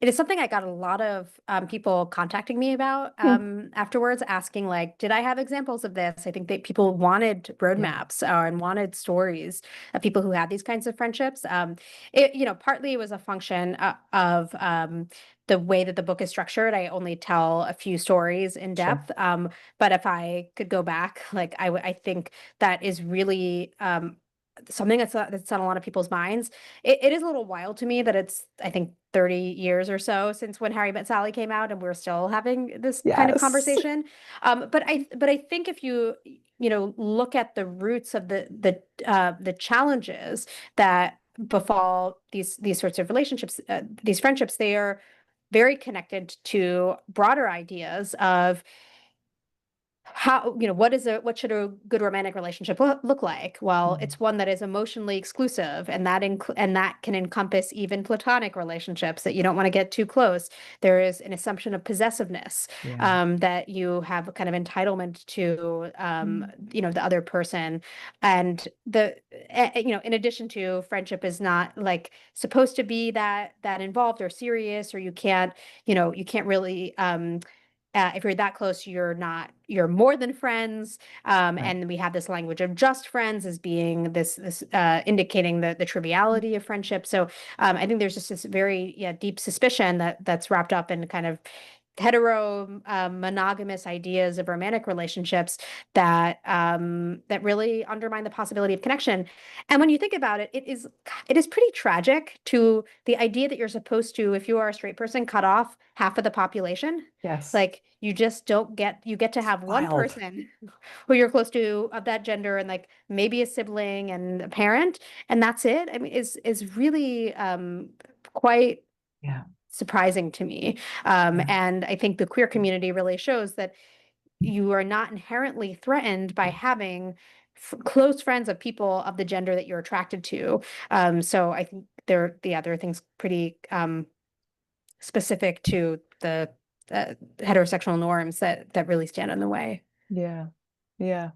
is something I got a lot of people contacting me about Hmm. afterwards, asking like, did I have examples of this? I think that people wanted Yeah. roadmaps and wanted stories of people who had these kinds of friendships. Partly it was a function of the way that the book is structured. I only tell a few stories in Sure. depth. But if I could go back, like I think that is really something that's on a lot of people's minds. It is a little wild to me that it's, I think, 30 years or so since When Harry Met Sally came out, and we're still having this kind of Yes. conversation. But I think if you look at the roots of the challenges that befall these sorts of relationships, these friendships, they are very connected to broader ideas of how, what should a good romantic relationship look like? Well, Mm. it's one that is emotionally exclusive, and that can encompass even platonic relationships that you don't want to get too close. There is an assumption of possessiveness, Yeah. that you have a kind of entitlement to, Mm. the other person, and in addition to, friendship is not like supposed to be that involved or serious, or you can't really, if you're that close, you're more than friends. Right. And we have this language of just friends as being this indicating the triviality of friendship. So I think there's just this very, yeah, deep suspicion that's wrapped up in kind of hetero monogamous ideas of romantic relationships that really undermine the possibility of connection. And when you think about it, it is pretty tragic to the idea that you're supposed to, if you are a straight person, cut off half of the population. Yes. Like, you just don't get, you get to It's have one wild. person who you're close to of that gender, and like maybe a sibling and a parent, and that's it. I mean, is really quite Yeah. surprising to me. Yeah. And I think the queer community really shows that you are not inherently threatened by having close friends of people of the gender that you're attracted to. So I think there are things pretty specific to the heterosexual norms that really stand in the way. Yeah. Yeah.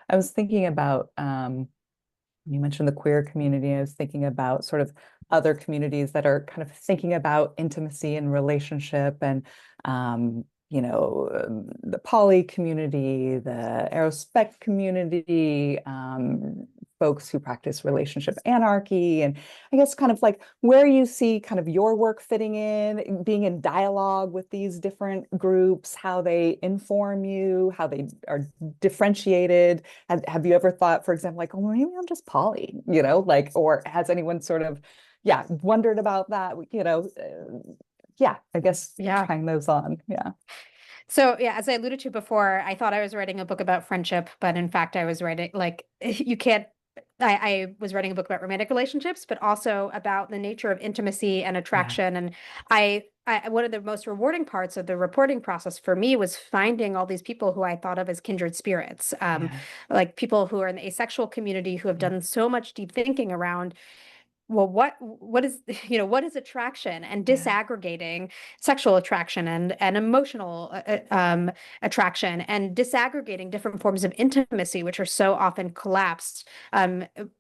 I was thinking about you mentioned the queer community. I was thinking about sort of other communities that are kind of thinking about intimacy and relationship and the poly community, the aerospec community, folks who practice relationship anarchy, and I guess kind of like where you see kind of your work fitting in, being in dialogue with these different groups, how they inform you, how they are differentiated. Have you ever thought, for example, like, oh, maybe I'm just poly, like, or has anyone sort of, yeah, wondered about that, yeah, I guess Yeah. trying those on. Yeah. So yeah, as I alluded to before, I thought I was writing a book about friendship, but in fact, I was writing like you can't. I was writing a book about romantic relationships, but also about the nature of intimacy and Yeah. attraction. And one of the most rewarding parts of the reporting process for me was finding all these people who I thought of as kindred spirits, Yeah. like people who are in the asexual community who have Yeah. done so much deep thinking around, well, what is what is attraction, and Yeah. disaggregating sexual attraction and emotional attraction, and disaggregating different forms of intimacy, which are so often collapsed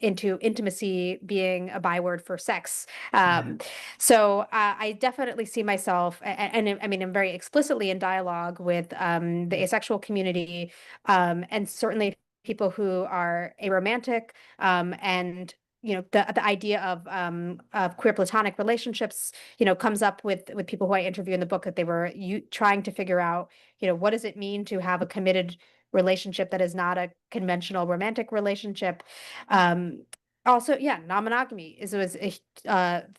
into intimacy being a byword for sex. Yeah. So I definitely see myself, and I mean, I'm very explicitly in dialogue with the asexual community, and certainly people who are aromantic, and the idea of queer platonic relationships comes up with people who I interview in the book, that they were trying to figure out what does it mean to have a committed relationship that is not a conventional romantic relationship. um Also, yeah, non-monogamy was a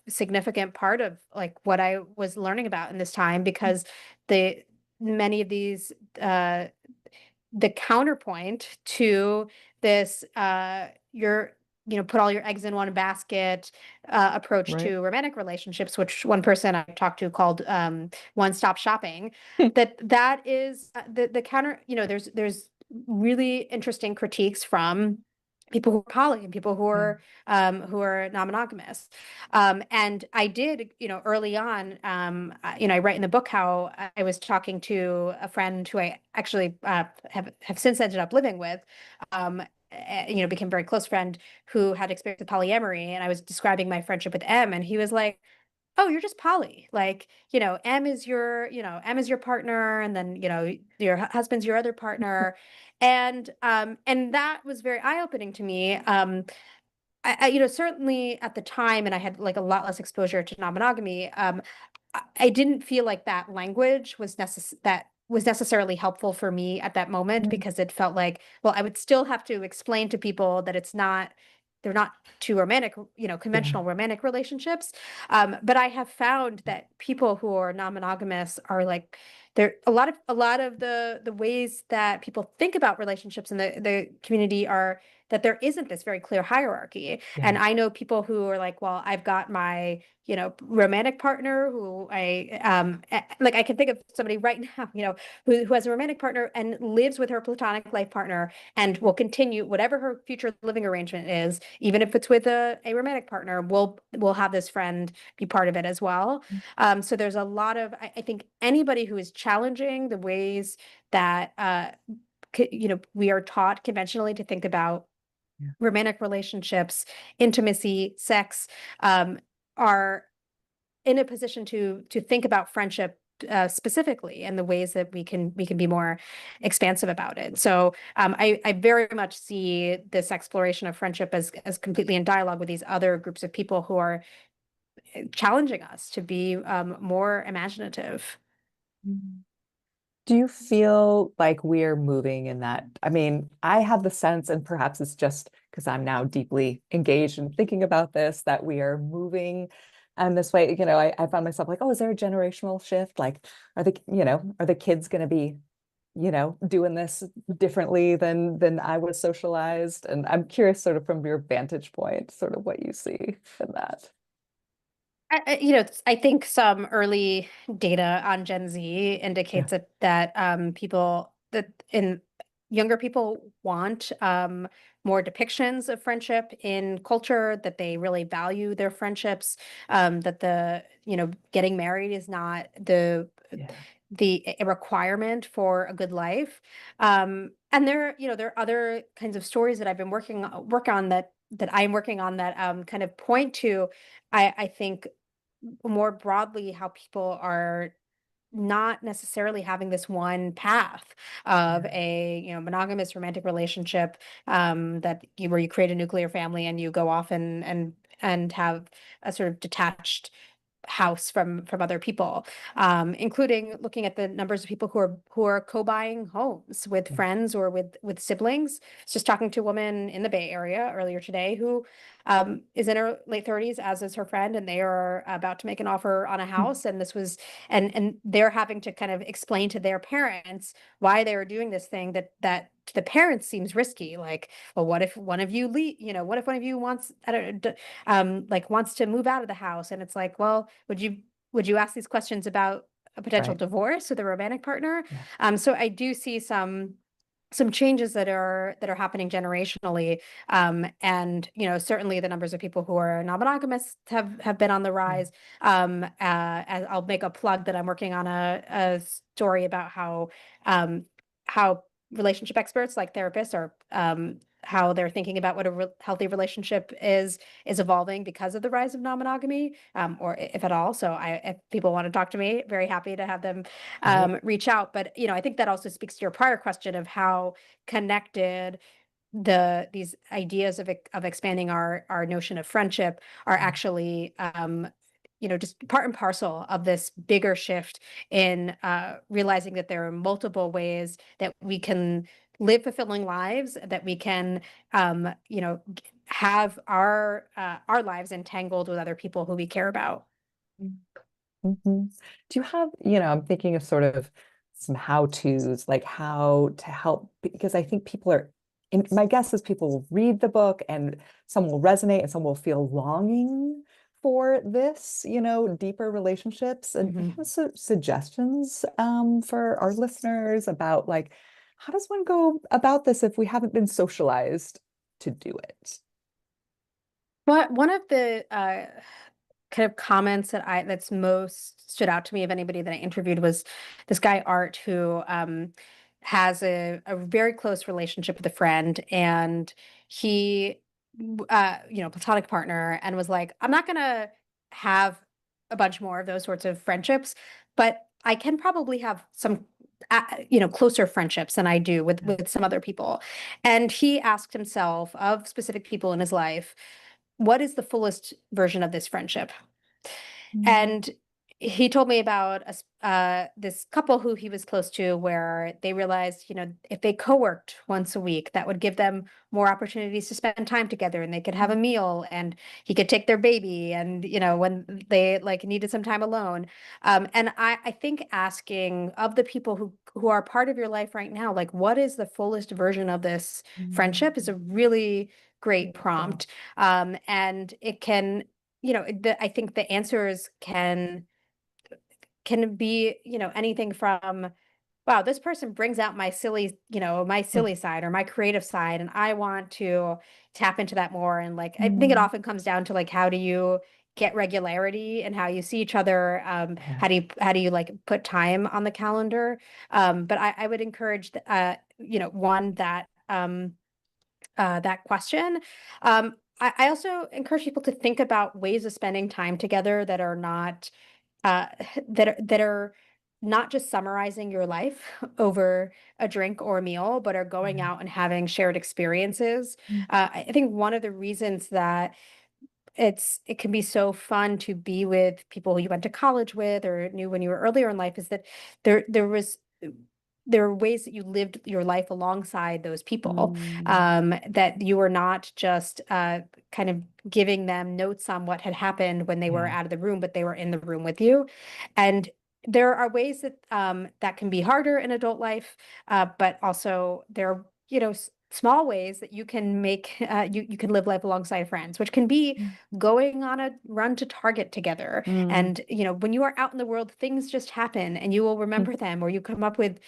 significant part of like what I was learning about in this time, because the many of these the counterpoint to this you're put all your eggs in one basket approach Right. to romantic relationships, which one person I talked to called one-stop shopping. That is the counter. There's really interesting critiques from people who are poly and people Yeah. who are non-monogamous. And I did, early on, I write in the book how I was talking to a friend who I actually have since ended up living with, became a very close friend who had experience with polyamory. And I was describing my friendship with M, and he was like, oh, you're just poly. Like, M is your partner, and then, your husband's your other partner. And that was very eye-opening to me. Certainly at the time, and I had like a lot less exposure to non-monogamy. I didn't feel like that language was necessarily helpful for me at that moment, Yeah. because it felt like, well, I would still have to explain to people that they're not two romantic, Yeah. conventional romantic relationships. But I have found that people who are non-monogamous are like, there a lot of the ways that people think about relationships in the community are that there isn't this very clear hierarchy. And I know people who are like, well, I've got my, romantic partner who like I can think of somebody right now, who has a romantic partner and lives with her platonic life partner and will continue whatever her future living arrangement is, even if it's with a romantic partner, will have this friend be part of it as well. So there's a lot of, I think anybody who is challenging the ways that, we are taught conventionally to think about romantic relationships, intimacy, sex, are in a position to think about friendship specifically and the ways that we can be more expansive about it. So I very much see this exploration of friendship as completely in dialogue with these other groups of people who are challenging us to be more imaginative. Do you feel like we're moving in that? I mean, I have the sense, and perhaps it's just because I'm now deeply engaged in thinking about this, that we are moving and this way. I found myself like, oh, is there a generational shift? Like, are the kids going to be, doing this differently than I was socialized? And I'm curious, sort of from your vantage point, sort of what you see in that. I think some early data on Gen Z Yeah. indicates that people that in younger people want more depictions of friendship in culture, that they really value their friendships, that getting married is not Yeah. a requirement for a good life. And there are other kinds of stories that I've been work on that I'm working on that kind of point to, I think more broadly how people are not necessarily having this one path of Yeah. a monogamous romantic relationship, where you create a nuclear family and you go off and have a sort of detached house from other people, including looking at the numbers of people who are co-buying homes with Yeah. friends or with siblings. I was just talking to a woman in the Bay Area earlier today who is in her late 30s, as is her friend, and they are about to make an offer on a house. And this was and they're having to kind of explain to their parents why they were doing this thing that to the parents seems risky. Like, well, what if one of you what if one of you wants, I don't know, like wants to move out of the house? And it's like, well, would you ask these questions about a potential Right. divorce with a romantic partner? Yeah. So I do see some changes that are happening generationally, and certainly the numbers of people who are non-monogamous have been on the Yeah. rise. And I'll make a plug that I'm working on a story about how relationship experts like therapists are, how they're thinking about what a healthy relationship is evolving because of the rise of non-monogamy, or if at all. So if people want to talk to me, very happy to have them Great. reach out. But I think that also speaks to your prior question of how connected these ideas of expanding our notion of friendship are Yeah. actually, just part and parcel of this bigger shift in realizing that there are multiple ways that we can live fulfilling lives, that we can, have our lives entangled with other people who we care about. Mhm. Do you have, I'm thinking of sort of some how-tos, like how to help, because I think my guess is people will read the book and some will resonate and some will feel longing for this, deeper relationships. And do you Mhm. have some suggestions for our listeners about like, how does one go about this if we haven't been socialized to do it? But one of the kind of comments that's most stood out to me of anybody that I interviewed was this guy Art, who has a very close relationship with a friend, and he platonic partner, and was like, I'm not gonna have a bunch more of those sorts of friendships, but I can probably have some closer friendships than I do with some other people. And he asked himself of specific people in his life, what is the fullest version of this friendship? Mm. And he told me about this couple who he was close to, where they realized, if they co-worked once a week, that would give them more opportunities to spend time together, and they could have a meal, and he could take their baby, and when they like needed some time alone. And I think asking of the people who are part of your life right now, like, what is the fullest version of this friendship, is a really great Beautiful. prompt. And it can, I think the answers can be, anything from, wow, this person brings out my Mm. silly side or my creative side, and I want to tap into that more. And like, I think it Mm. often comes down to like, how do you get regularity and how you see each other? Yeah. How do you like put time on the calendar? But I would encourage, one that question. I also encourage people to think about ways of spending time together that are not uh, that are not just summarizing your life over a drink or a meal, but are going Yeah. out and having shared experiences. Mm. I think one of the reasons that it can be so fun to be with people who you went to college with or knew when you were earlier in life is that there are ways that you lived your life alongside those people, Mm. that you were not just kind of giving them notes on what had happened when they were Yeah. out of the room, but they were in the room with you. And there are ways that that can be harder in adult life, but also there are, small ways that you can make you can live life alongside friends, which can be Mm. going on a run to Target together. Mm. And when you are out in the world, things just happen, and you will remember them, or you come up with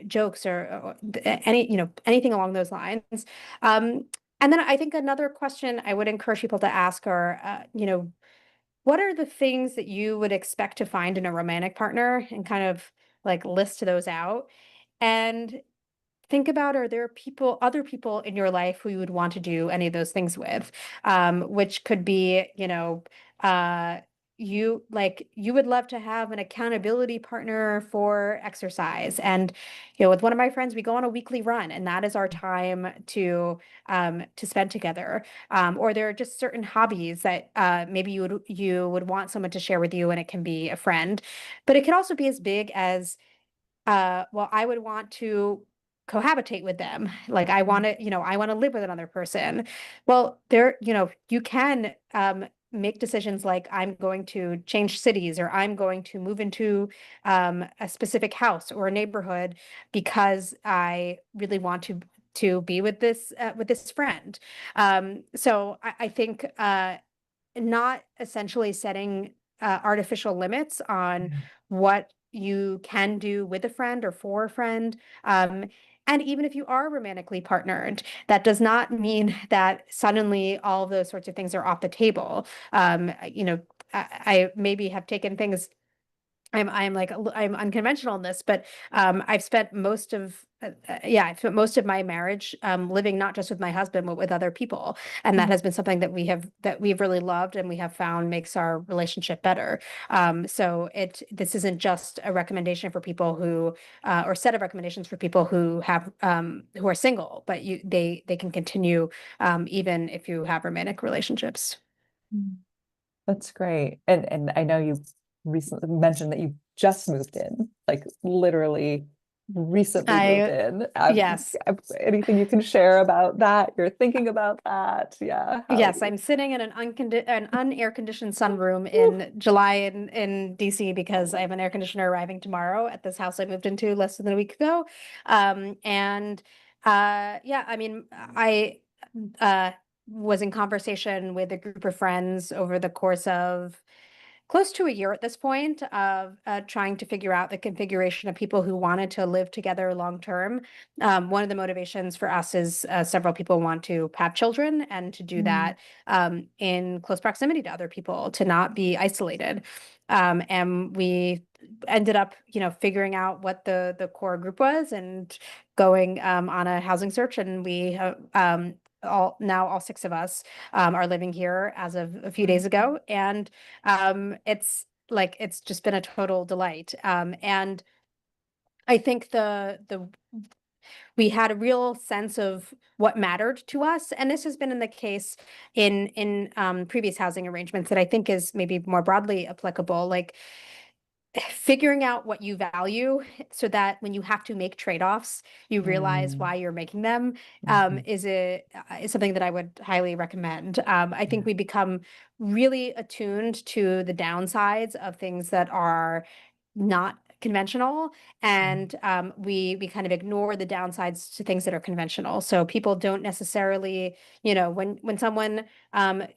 jokes, or anything along those lines. Um, and then I think another question I would encourage people to ask are, what are the things that you would expect to find in a romantic partner, and kind of like list those out. And think about, are there other people in your life who you would want to do any of those things with? Which could be, uh, you would love to have an accountability partner for exercise. And, with one of my friends, we go on a weekly run, and that is our time to spend together. Or there are just certain hobbies that maybe you would want someone to share with you, and it can be a friend. But it can also be as big as, well, I would want to cohabitate with them. Like, I want to live with another person. Well, you can make decisions like, I'm going to change cities, or I'm going to move into a specific house or a neighborhood because I really want to be with this friend. So I think not essentially setting artificial limits on Yeah. what you can do with a friend or for a friend. And even if you are romantically partnered, that does not mean that suddenly all of those sorts of things are off the table. I maybe have taken things. I'm unconventional in this, but I've spent I've spent most of my marriage living not just with my husband, but with other people, and that Mm. has been something that we've really loved, and we have found makes our relationship better. So this isn't just a recommendation for people who or set of recommendations for people who are single, but they can continue even if you have romantic relationships. Mm. That's great. And I know you recently mentioned that you just moved in, like literally recently moved I in. Yes. Anything you can share about that? You're thinking about that? Yeah. How Yes, you? I'm sitting in an unair conditioned sunroom Whew. in July in DC, because I have an air conditioner arriving tomorrow at this house I moved into less than a week ago. And yeah, I mean, I uh was in conversation with a group of friends over the course of close to a year at this point, of trying to figure out the configuration of people who wanted to live together long term. One of the motivations for us is several people want to have children, and to do Mm. that in close proximity to other people, to not be isolated. And we ended up, figuring out what the core group was, and going on a housing search. And we have all six of us are living here as of a few days ago. And it's just been a total delight. And I think we had a real sense of what mattered to us. And this has been in the case in previous housing arrangements that I think is maybe more broadly applicable. Like figuring out what you value so that when you have to make trade-offs, you realize why you're making them, is something that I would highly recommend. I think we become really attuned to the downsides of things that are not conventional, and we kind of ignore the downsides to things that are conventional. So people don't necessarily, when someone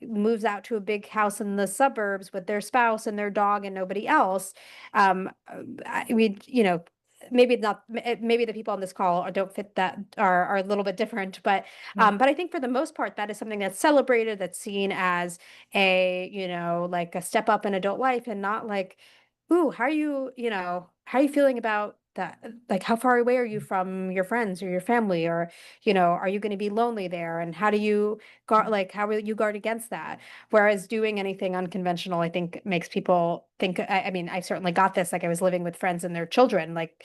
moves out to a big house in the suburbs with their spouse and their dog and nobody else, maybe not, maybe the people on this call don't fit that, are a little bit different, but I think for the most part that is something that's celebrated, that's seen as like a step up in adult life, and not like, ooh, how are you feeling about that? Like, how far away are you from your friends or your family? Or, are you going to be lonely there? And how do you guard, like, how will you guard against that? Whereas doing anything unconventional, I think makes people think, I mean, I certainly got this, like I was living with friends and their children, like,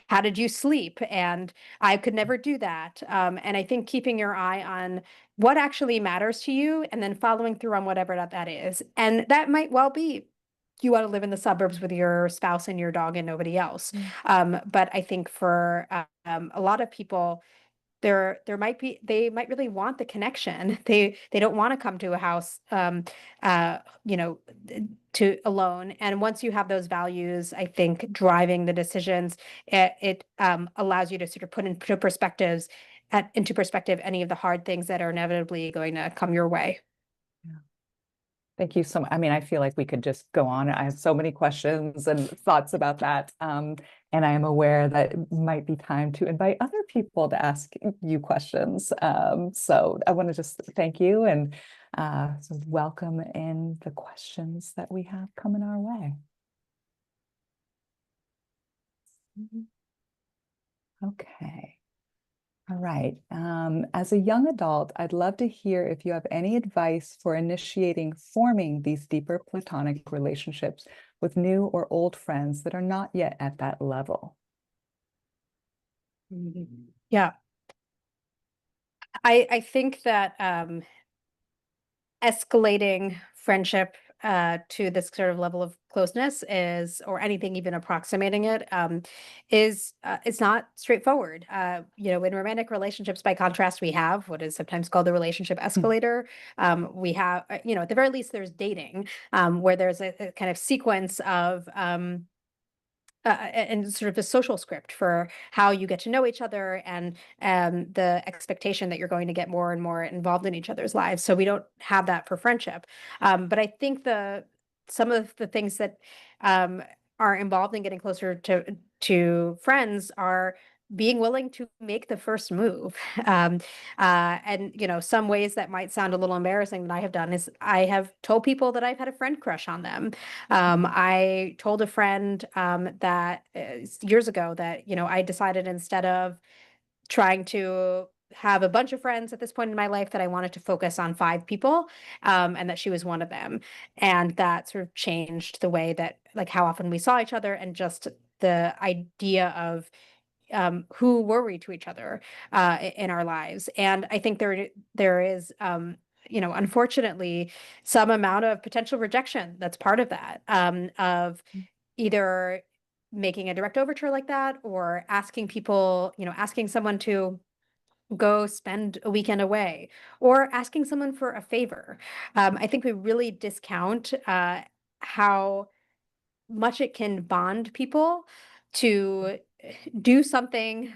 how did you sleep? And I could never do that. And I think keeping your eye on what actually matters to you and then following through on whatever that is. And that might well be you want to live in the suburbs with your spouse and your dog and nobody else. But I think for a lot of people, they might really want the connection. They don't want to come to a house, uh, you know, to alone. And once you have those values, I think driving the decisions, it allows you to sort of put into perspective any of the hard things that are inevitably going to come your way. Thank you so much. I mean, I feel like we could just go on. I have so many questions and thoughts about that. And I am aware that it might be time to invite other people to ask you questions. So I want to just thank you and so welcome in the questions that we have coming our way. Okay. All right. As a young adult, I'd love to hear if you have any advice for forming these deeper platonic relationships with new or old friends that are not yet at that level. Yeah. I think that escalating friendship to this sort of level of closeness or anything even approximating it, it's not straightforward. In romantic relationships, by contrast, we have what is sometimes called the relationship escalator. We have, at the very least, there's dating, where there's a kind of sequence of and sort of a social script for how you get to know each other, and the expectation that you're going to get more and more involved in each other's lives. So we don't have that for friendship. But I think some of the things that are involved in getting closer to friends are being willing to make the first move. And some ways that might sound a little embarrassing that I have done is I have told people that I've had a friend crush on them. I told a friend that years ago that, I decided, instead of trying to have a bunch of friends at this point in my life, that I wanted to focus on 5 people, and that she was one of them. And that sort of changed the way that, like, how often we saw each other, and just the idea of who were we to each other in our lives. And I think there is, unfortunately, some amount of potential rejection that's part of that, of either making a direct overture like that, or asking people, asking someone to go spend a weekend away, or asking someone for a favor. I think we really discount how much it can bond people to do something,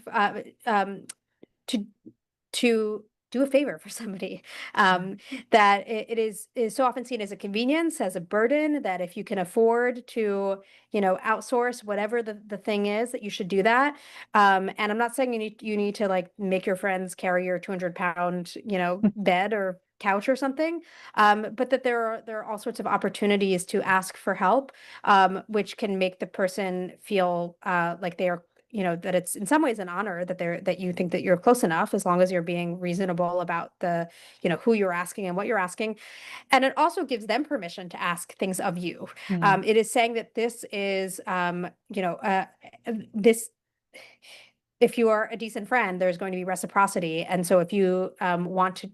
to to do a favor for somebody, that it is so often seen as a convenience, as a burden, that if you can afford to, outsource whatever the thing is, that you should do that. And I'm not saying you need to, like, make your friends carry your 200-pound, bed or couch or something, but that there are all sorts of opportunities to ask for help, which can make the person feel like they are, that it's in some ways an honor that you think that you're close enough, as long as you're being reasonable about who you're asking and what you're asking. And it also gives them permission to ask things of you. It is saying that this is, this if you are a decent friend, there's going to be reciprocity. And so if you want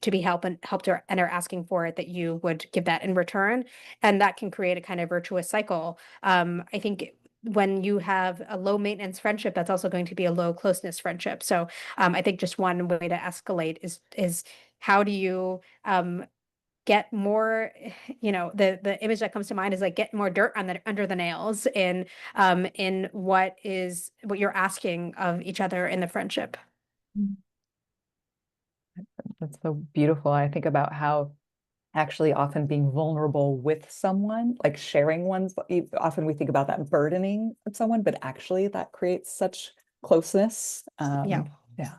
to be helped and are asking for it, that you would give that in return. And that can create a kind of virtuous cycle. I think when you have a low maintenance friendship, that's also going to be a low closeness friendship. So I think just one way to escalate is how do you get more, the image that comes to mind is like get more dirt on the under the nails in what you're asking of each other in the friendship. That's so beautiful. I think about how actually often being vulnerable with someone, like sharing one's, often we think about that burdening of someone, but actually that creates such closeness. Yeah. Yeah.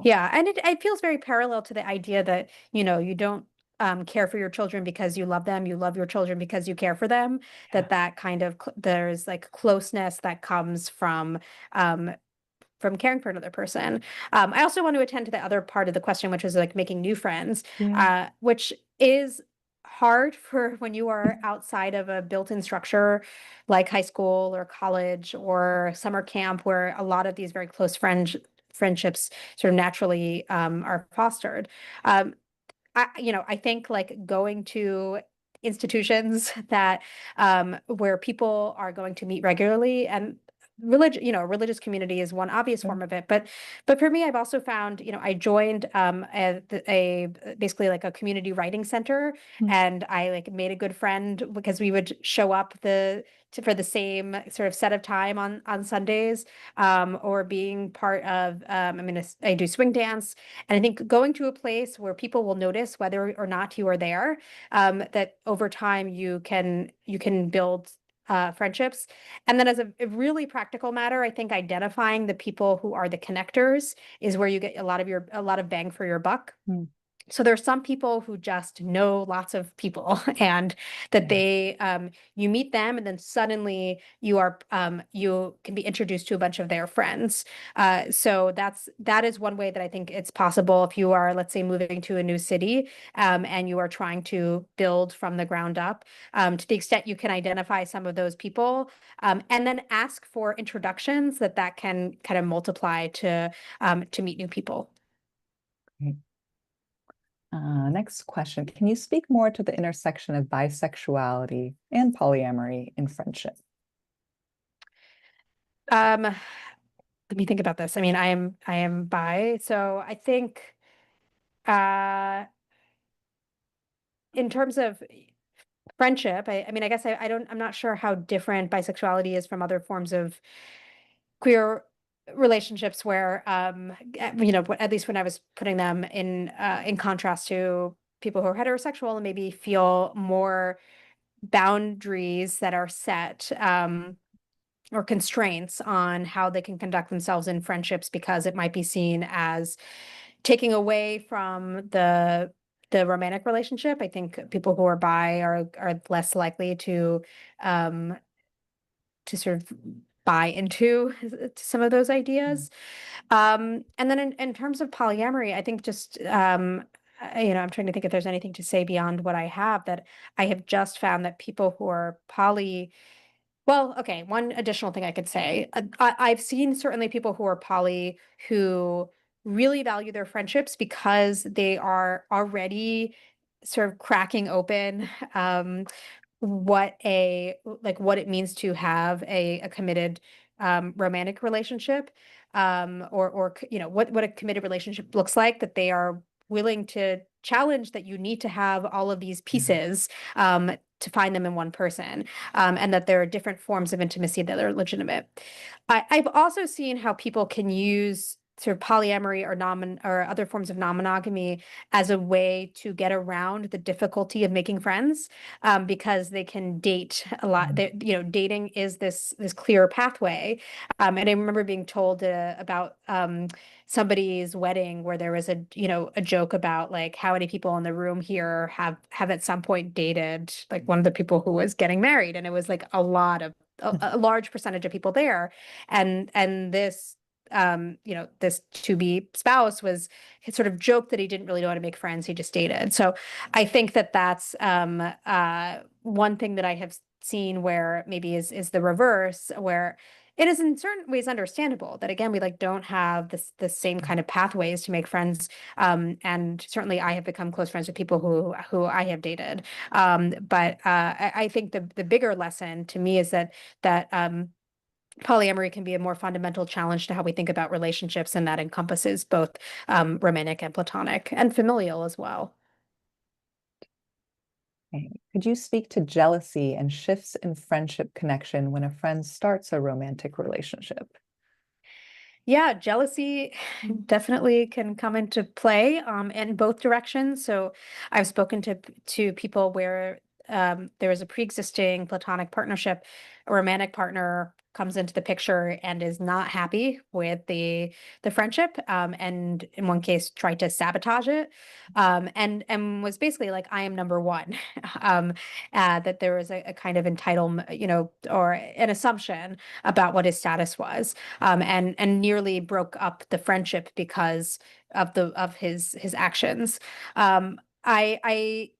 Yeah. And it feels very parallel to the idea that, you don't care for your children because you love them. You love your children because you care for them. Yeah. That kind of, there's like closeness that comes um, from caring for another person. I also want to attend to the other part of the question, which is like making new friends, Yeah. which is hard for when you are outside of a built-in structure like high school or college or summer camp, where a lot of these very close friendships sort of naturally are fostered. Um, I think like going to institutions that where people are going to meet regularly, and a religious community is one obvious Yeah. form of it. But for me, I've also found, I joined a basically like a community writing center, Mm. and I like made a good friend because we would show up for the same sort of set of time on Sundays, or being part of I do swing dance, and I think going to a place where people will notice whether or not you are there, that over time you can build friendships. And then as a really practical matter, I think identifying the people who are the connectors is where you get a lot of bang for your buck. Mm. So there's some people who just know lots of people and that Yeah. you meet them and then suddenly you can be introduced to a bunch of their friends. So that is one way that I think it's possible if you are, let's say, moving to a new city, and you are trying to build from the ground up, to the extent you can identify some of those people, and then ask for introductions that can kind of multiply to meet new people. Great. Next question. Can you speak more to the intersection of bisexuality and polyamory in friendship? Let me think about this. I mean, I am bi, so I think in terms of friendship, I mean, I guess I'm not sure how different bisexuality is from other forms of queer relationships where at least when I was putting them in contrast to people who are heterosexual and maybe feel more boundaries that are set, or constraints on how they can conduct themselves in friendships because it might be seen as taking away from the romantic relationship. I think people who are bi are less likely to sort of buy into some of those Mm. ideas. And then in terms of polyamory, I think just I'm trying to think if there's anything to say beyond what I have, that I have just found that people who are poly, well, okay, one additional thing I could say. I've seen certainly people who are poly who really value their friendships because they are already sort of cracking open what it means to have a committed romantic relationship, or what a committed relationship looks like, that they are willing to challenge that you need to have all of these Yeah. pieces to find them in one person, and that there are different forms of intimacy that are legitimate. I've also seen how people can use sort of polyamory or other forms of non-monogamy as a way to get around the difficulty of making friends, because they can date a lot. Mm. Dating is this clear pathway. And I remember being told about somebody's wedding where there was a joke about like how many people in the room here have at some point dated like one of the people who was getting married, and it was like a large percentage of people there, and this to be spouse was sort of joked that he didn't really know how to make friends, he just dated. So I think that that's one thing that I have seen where maybe is the reverse, where it is in certain ways understandable that again we like don't have the same kind of pathways to make friends. And certainly I have become close friends with people who I have dated. But I think the bigger lesson to me is that polyamory can be a more fundamental challenge to how we think about relationships, and that encompasses both romantic and platonic and familial as well. Okay. Could you speak to jealousy and shifts in friendship connection when a friend starts a romantic relationship? Yeah, jealousy definitely can come into play in both directions. So I've spoken to people where there is a pre-existing platonic partnership, a romantic partner comes into the picture and is not happy with the friendship, and in one case tried to sabotage it, and was basically like, I am number one. um, that there was a kind of entitlement, or an assumption about what his status was, and nearly broke up the friendship because of his actions. I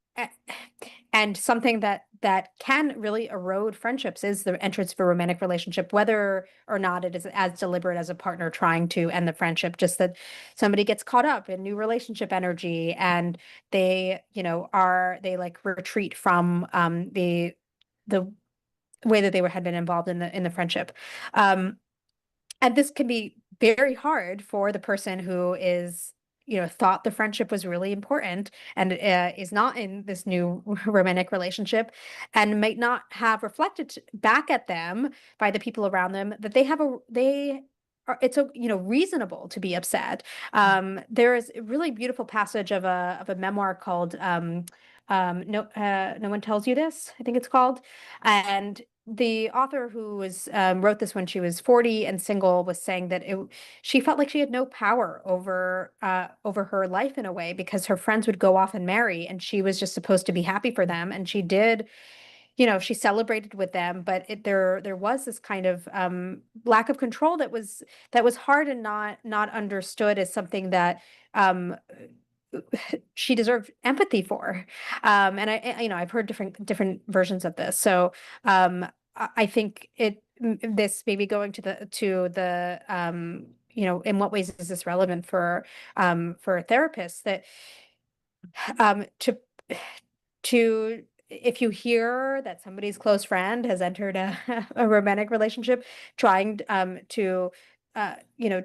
and something that can really erode friendships is the entrance of a romantic relationship, whether or not it is as deliberate as a partner trying to end the friendship. Just that somebody gets caught up in new relationship energy, and they like retreat from the way that they had been involved in the friendship. Um, and this can be very hard for the person who is, thought the friendship was really important and is not in this new romantic relationship, and might not have reflected back at them by the people around them that they are, it's reasonable to be upset. There is a really beautiful passage of a memoir called No One Tells You This, I think it's called. And the author who wrote this when she was 40 and single was saying that she felt like she had no power over her life in a way, because her friends would go off and marry and she was just supposed to be happy for them, and she did, she celebrated with them, but there was this kind of lack of control that was hard and not understood as something that um she deserved empathy for. And I've heard different versions of this. So I think this maybe going to the in what ways is this relevant for therapists, that to if you hear that somebody's close friend has entered a romantic relationship, trying to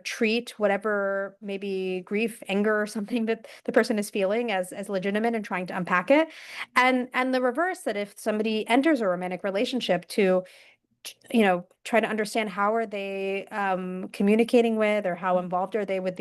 treat whatever maybe grief, anger, or something that the person is feeling as legitimate, and trying to unpack it. And the reverse, that if somebody enters a romantic relationship, to try to understand how are they communicating with, or how involved are they with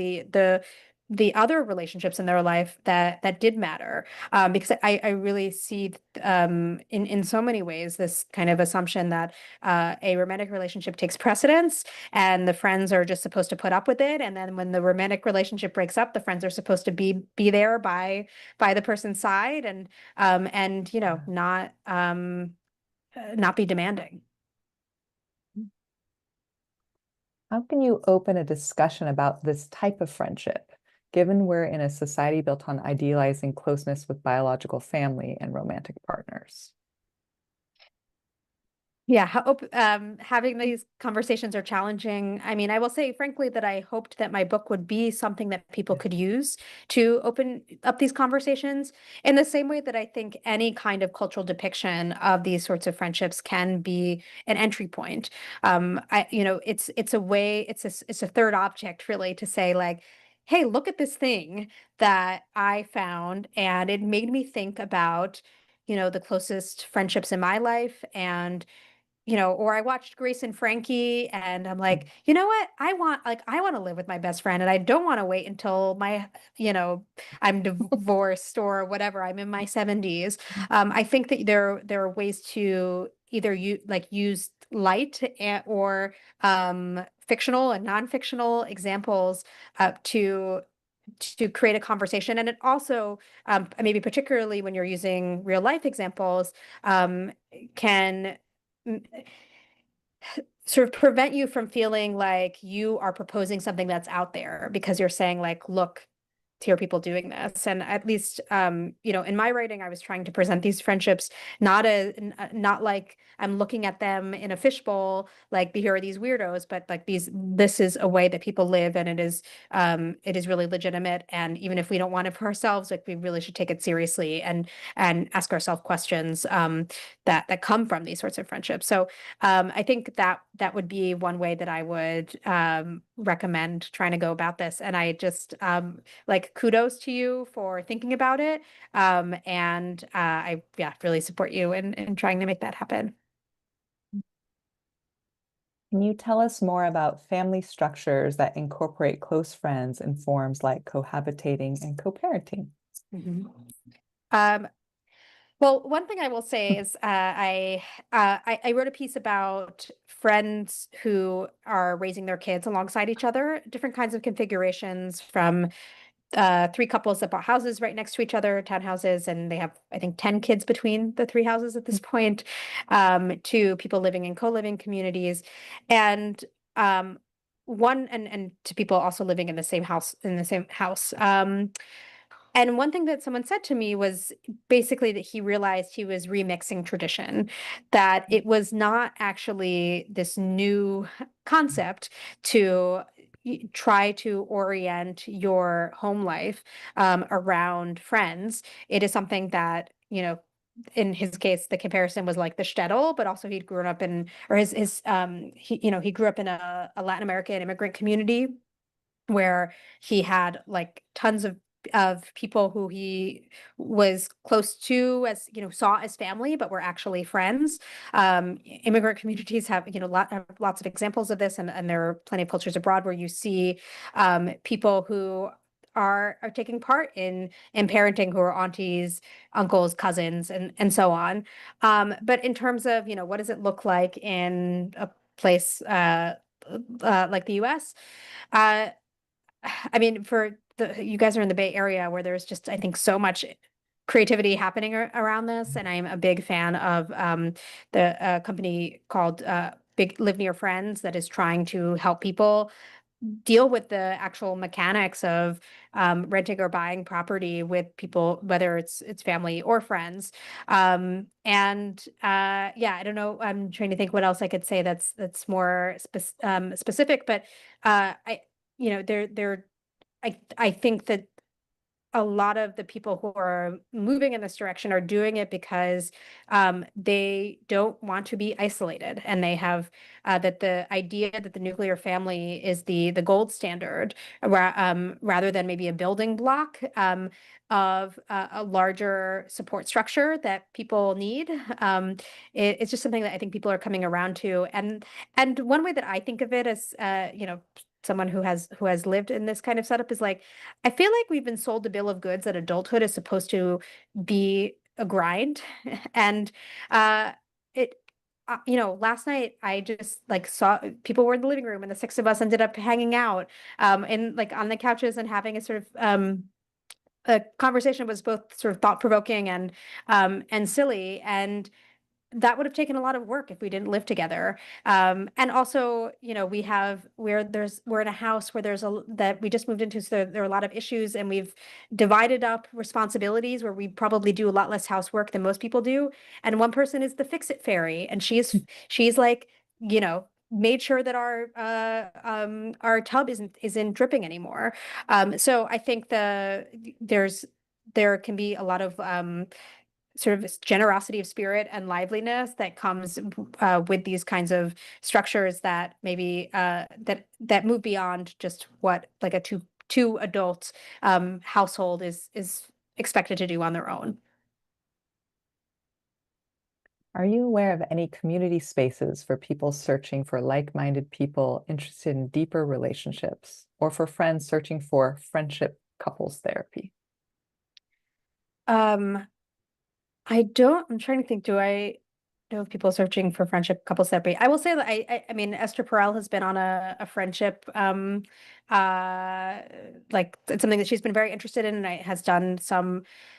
the other relationships in their life that did matter. Because I really see in so many ways this kind of assumption that a romantic relationship takes precedence, and the friends are just supposed to put up with it. And then when the romantic relationship breaks up, the friends are supposed to be there by the person's side, and not be demanding. How can you open a discussion about this type of friendship, given we're in a society built on idealizing closeness with biological family and romantic partners? Yeah, having these conversations are challenging. I mean, I will say frankly that I hoped that my book would be something that people could use to open up these conversations, in the same way that I think any kind of cultural depiction of these sorts of friendships can be an entry point. It's a way, it's a third object really, to say like, hey, look at this thing that I found, and it made me think about, the closest friendships in my life. And or I watched Grace and Frankie, and I'm like, you know what? I want to live with my best friend, and I don't want to wait until I'm divorced or whatever. I'm in my 70s. I think that there are ways to either use light or fictional and non-fictional examples to create a conversation. And it also, maybe particularly when you're using real life examples, can sort of prevent you from feeling like you are proposing something that's out there, because you're saying like, look, hear people doing this. And at least, in my writing, I was trying to present these friendships not like I'm looking at them in a fishbowl, like here are these weirdos, but like this is a way that people live, and it is really legitimate. And even if we don't want it for ourselves, like we really should take it seriously and ask ourselves questions that come from these sorts of friendships. So I think that would be one way that I would recommend trying to go about this. And I just like kudos to you for thinking about it. And I really support you in trying to make that happen. Can you tell us more about family structures that incorporate close friends in forms like cohabitating and co-parenting? Mhm. Um, Well, one thing I will say is I wrote a piece about friends who are raising their kids alongside each other, different kinds of configurations from three couples that bought houses right next to each other, townhouses, and they have, I think, 10 kids between the three houses at this point, to people living in co-living communities. And and to people also living in the same house. And one thing that someone said to me was basically that he realized he was remixing tradition, that it was not actually this new concept to try to orient your home life around friends. It is something that, in his case, the comparison was like the shtetl, but also he'd grown up in, or he grew up in a Latin American immigrant community where he had like tons of people who he was close to, as saw as family, but were actually friends. Immigrant communities have have lots of examples of this, and there are plenty of cultures abroad where you see people who are taking part in parenting, who are aunties, uncles, cousins, and so on. But in terms of what does it look like in a place like the U.S. I mean, you guys are in the Bay Area where there's just, I think, so much creativity happening around this. And I'm a big fan of the company called Big Live Near Friends that is trying to help people deal with the actual mechanics of renting or buying property with people, whether it's family or friends. I don't know. I'm trying to think what else I could say that's more specific, but I, there I think that a lot of the people who are moving in this direction are doing it because they don't want to be isolated, and they have that the idea that the nuclear family is the gold standard, rather than maybe a building block of a larger support structure that people need. It's just something that I think people are coming around to, and one way that I think of it as someone who has lived in this kind of setup is like, I feel like we've been sold a bill of goods that adulthood is supposed to be a grind. And it last night I just like saw people were in the living room, and the six of us ended up hanging out in like on the couches and having a sort of a conversation was both sort of thought-provoking and silly, and that would have taken a lot of work if we didn't live together. And also, we're in a house where that we just moved into, so there are a lot of issues, and we've divided up responsibilities where we probably do a lot less housework than most people do. And one person is the fix-it fairy, and she's like, made sure that our tub isn't dripping anymore. So I think there can be a lot of sort of this generosity of spirit and liveliness that comes with these kinds of structures that maybe that move beyond just what like a two adult household is expected to do on their own. Are you aware of any community spaces for people searching for like-minded people interested in deeper relationships, or for friends searching for friendship couples therapy? Um, I'm trying to think, do I know of people searching for friendship couples therapy? I will say that I mean, Esther Perel has been on a friendship, uh, like it's something that she's been very interested in, and has done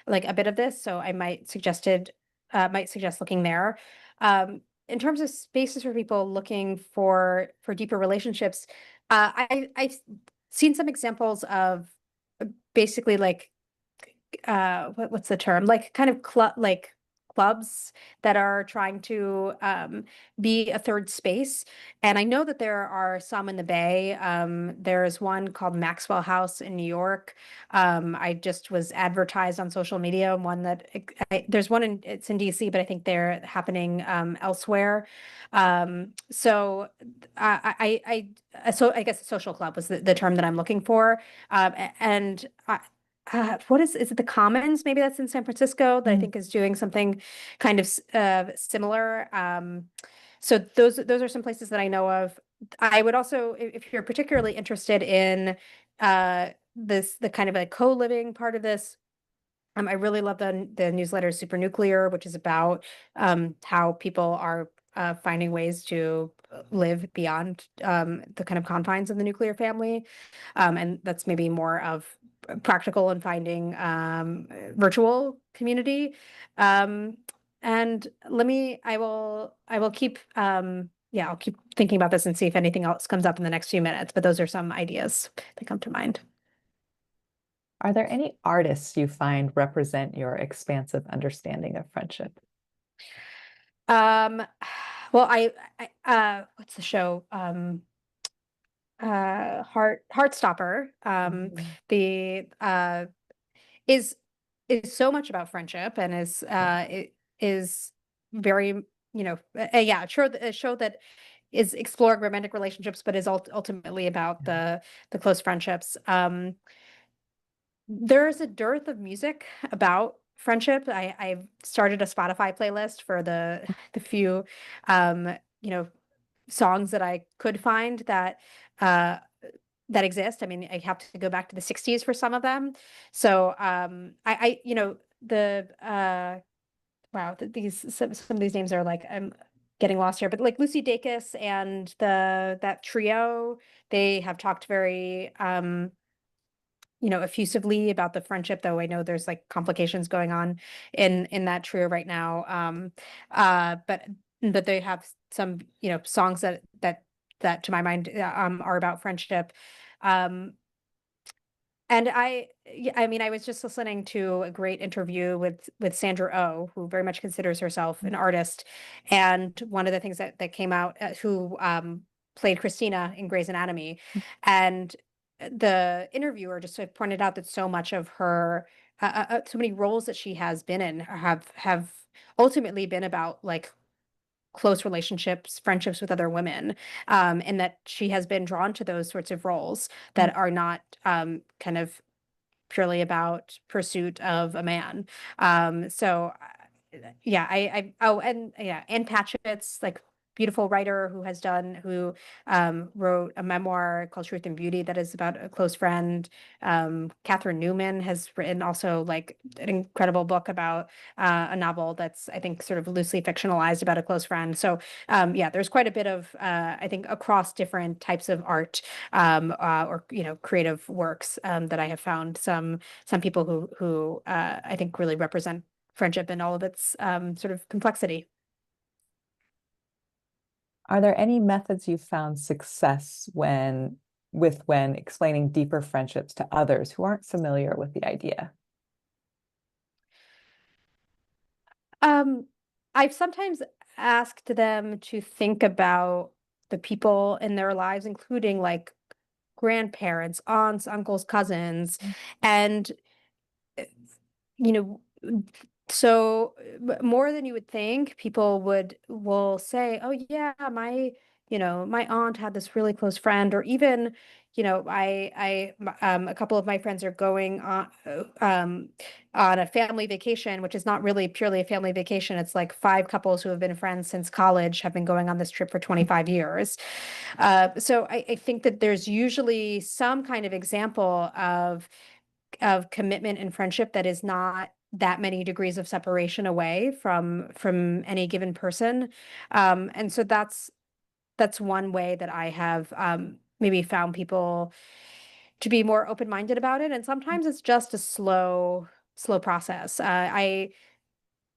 like a bit of this. So might suggest looking there. In terms of spaces for people looking for deeper relationships, I've seen some examples of basically like what's the term? Like kind of clubs that are trying to be a third space. And I know that there are some in the Bay. There's one called Maxwell House in New York. I just was advertised on social media. One that there's one it's in DC, but I think they're happening elsewhere. So so I guess a social club was the term that I'm looking for. And what is it the Commons? Maybe that's in San Francisco that I Mm. think is doing something kind of similar. So those are some places that I know of. I would also, if you're particularly interested in the kind of a co-living part of this, I really love the newsletter Super Nuclear, which is about how people are finding ways to live beyond the kind of confines of the nuclear family. And that's maybe more of practical and finding virtual community. Um, and I will keep, yeah, I'll keep thinking about this and see if anything else comes up in the next few minutes. But those are some ideas that come to mind. Are there any artists you find represent your expansive understanding of friendship? Um, well, what's the show? Heartstopper. Mhm. The is so much about friendship and it is very, yeah, a show that is exploring romantic relationships, but is ultimately about the close friendships. There's a dearth of music about friendship. I've started a Spotify playlist for the few um, you know, songs that I could find uh that exist. I mean, I have to go back to the 60s for some of them. So the wow, some of these names are like I'm getting lost here, but like Lucy Dacus and that trio, they have talked very effusively about the friendship, though I know there's like complications going on in that trio right now. But they have some, songs that to my mind are about friendship. Um, and yeah, I mean, I was just listening to a great interview with Sandra Oh, who very much considers herself an artist. And one of the things that came out, who played Christina in Grey's Anatomy, and the interviewer just sort of pointed out that so much of her, so many roles that she has been in have ultimately been about like close relationships, friendships with other women, and that she has been drawn to those sorts of roles that are not kind of purely about pursuit of a man. So yeah, oh, and yeah, Ann Patchett's like beautiful writer who wrote a memoir called Truth and Beauty that is about a close friend. Catherine Newman has written also like an incredible book about a novel that's I think sort of loosely fictionalized about a close friend. So yeah, there's quite a bit of I think across different types of art or creative works that I have found some people who I think really represent friendship in all of its sort of complexity. Are there any methods you found success when explaining deeper friendships to others who aren't familiar with the idea? Um, I've sometimes asked them to think about the people in their lives, including like grandparents, aunts, uncles, cousins, and you know, so more than you would think, people will say, "Oh yeah, my aunt had this really close friend," or even, a couple of my friends are going on a family vacation, which is not really purely a family vacation. It's like five couples who have been friends since college have been going on this trip for 25 years. So I think that there's usually some kind of example of commitment and friendship that is not that many degrees of separation away from any given person. And so that's one way that I have maybe found people to be more open-minded about it. And sometimes it's just a slow process. I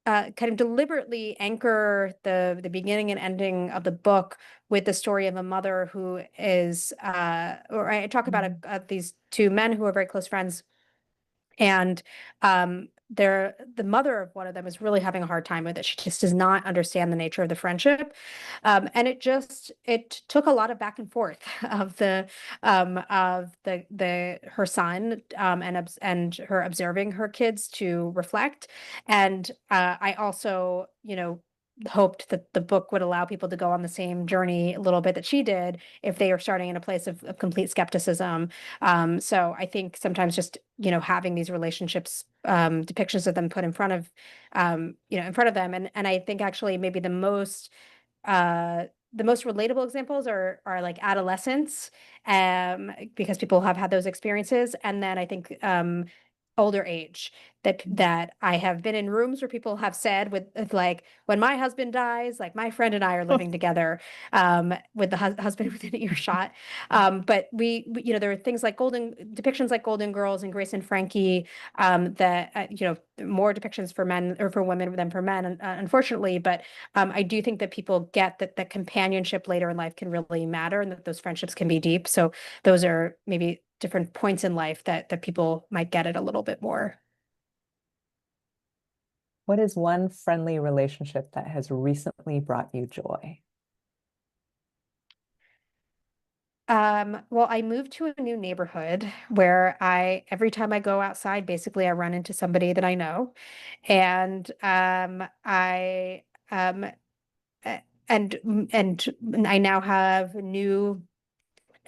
kind of deliberately anchor the beginning and ending of the book with the story of a mother who is, or I talk about these two men who are very close friends And the mother of one of them is really having a hard time with it. She just does not understand the nature of the friendship. And it took a lot of back and forth of the her son, and her observing her kids to reflect. And I also, hoped that the book would allow people to go on the same journey a little bit that she did if they are starting in a place of complete skepticism. So I think sometimes just, having these relationships, depictions of them put in front of, in front of them. And I think actually maybe the most relatable examples are like adolescence, because people have had those experiences. And then I think, older age, that I have been in rooms where people have said with like, when my husband dies, like my friend and I are living together, with the husband within earshot. But there are things like depictions like Golden Girls and Grace and Frankie, that, more depictions for men or for women than for men, unfortunately. But I do think that people get that companionship later in life can really matter, and that those friendships can be deep. So those are maybe different points in life that people might get it a little bit more. What is one friendly relationship that has recently brought you joy? Well, I moved to a new neighborhood where every time I go outside, basically I run into somebody that I know. And um, a- and I now have new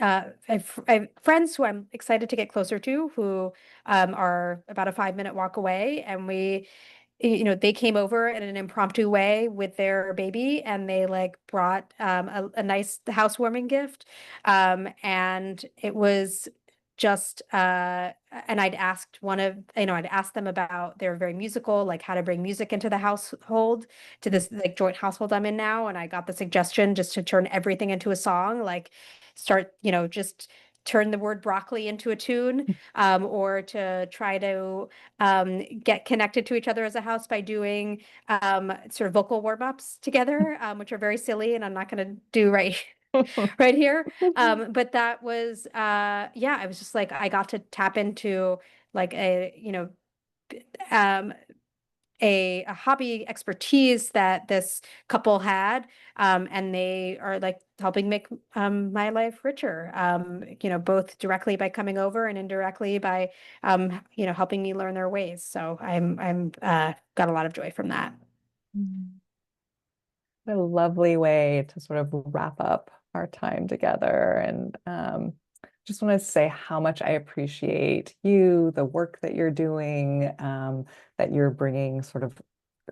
I have friends who I'm excited to get closer to, who are about a 5-minute walk away. And they came over in an impromptu way with their baby, and they like brought a nice housewarming gift. And it was just and I'd asked them about, they're very musical, like how to bring music into the household, to this like joint household I'm in now. And I got the suggestion just to turn everything into a song, like start, just turn the word broccoli into a tune, or to try to get connected to each other as a house by doing sort of vocal warm-ups together, which are very silly and I'm not going to do right here. But that was yeah, I was just like, I got to tap into like um a hobby expertise that this couple had, and they are like helping make my life richer, both directly by coming over and indirectly by helping me learn their ways. So I'm got a lot of joy from that. Mm. What a lovely way to sort of wrap up our time together. And just want to say how much I appreciate you, the work that you're doing, that you're bringing sort of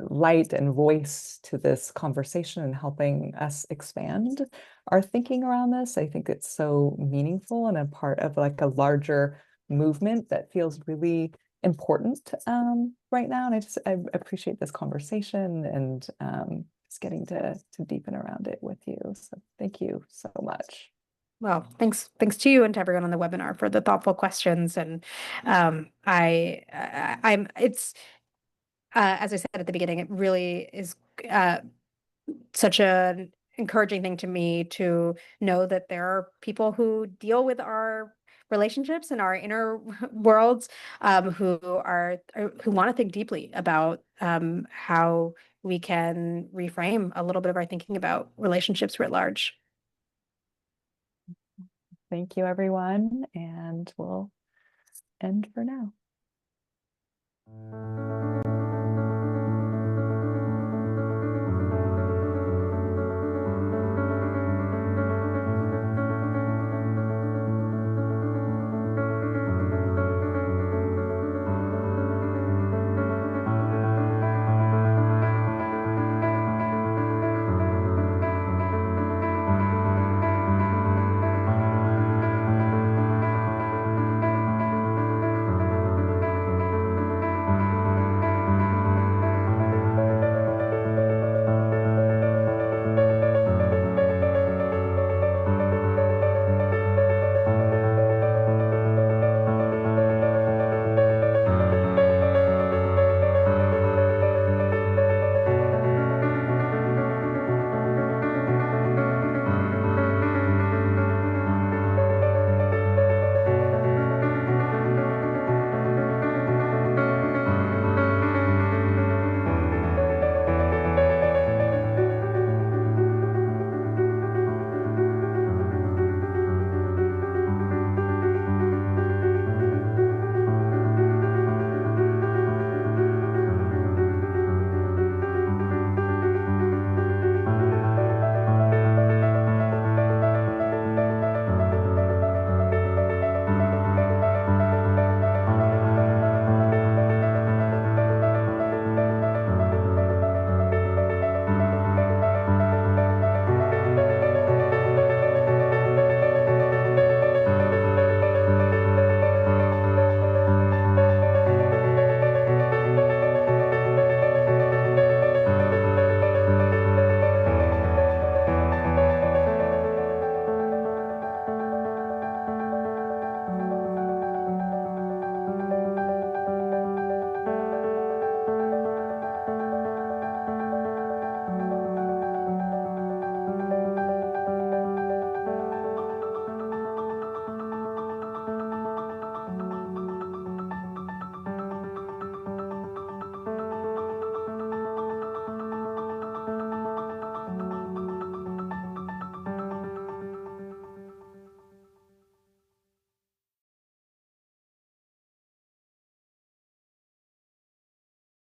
light and voice to this conversation and helping us expand our thinking around this. I think it's so meaningful and a part of like a larger movement that feels really important right now. And I appreciate this conversation and just getting to deepen around it with you. So thank you so much. Well, thanks to you and to everyone on the webinar for the thoughtful questions. And I'm it's as I said at the beginning, it really is uh, such an encouraging thing to me to know that there are people who deal with our relationships and our inner worlds, who want to think deeply about how we can reframe a little bit of our thinking about relationships writ large. Thank you, everyone. And we'll end for now.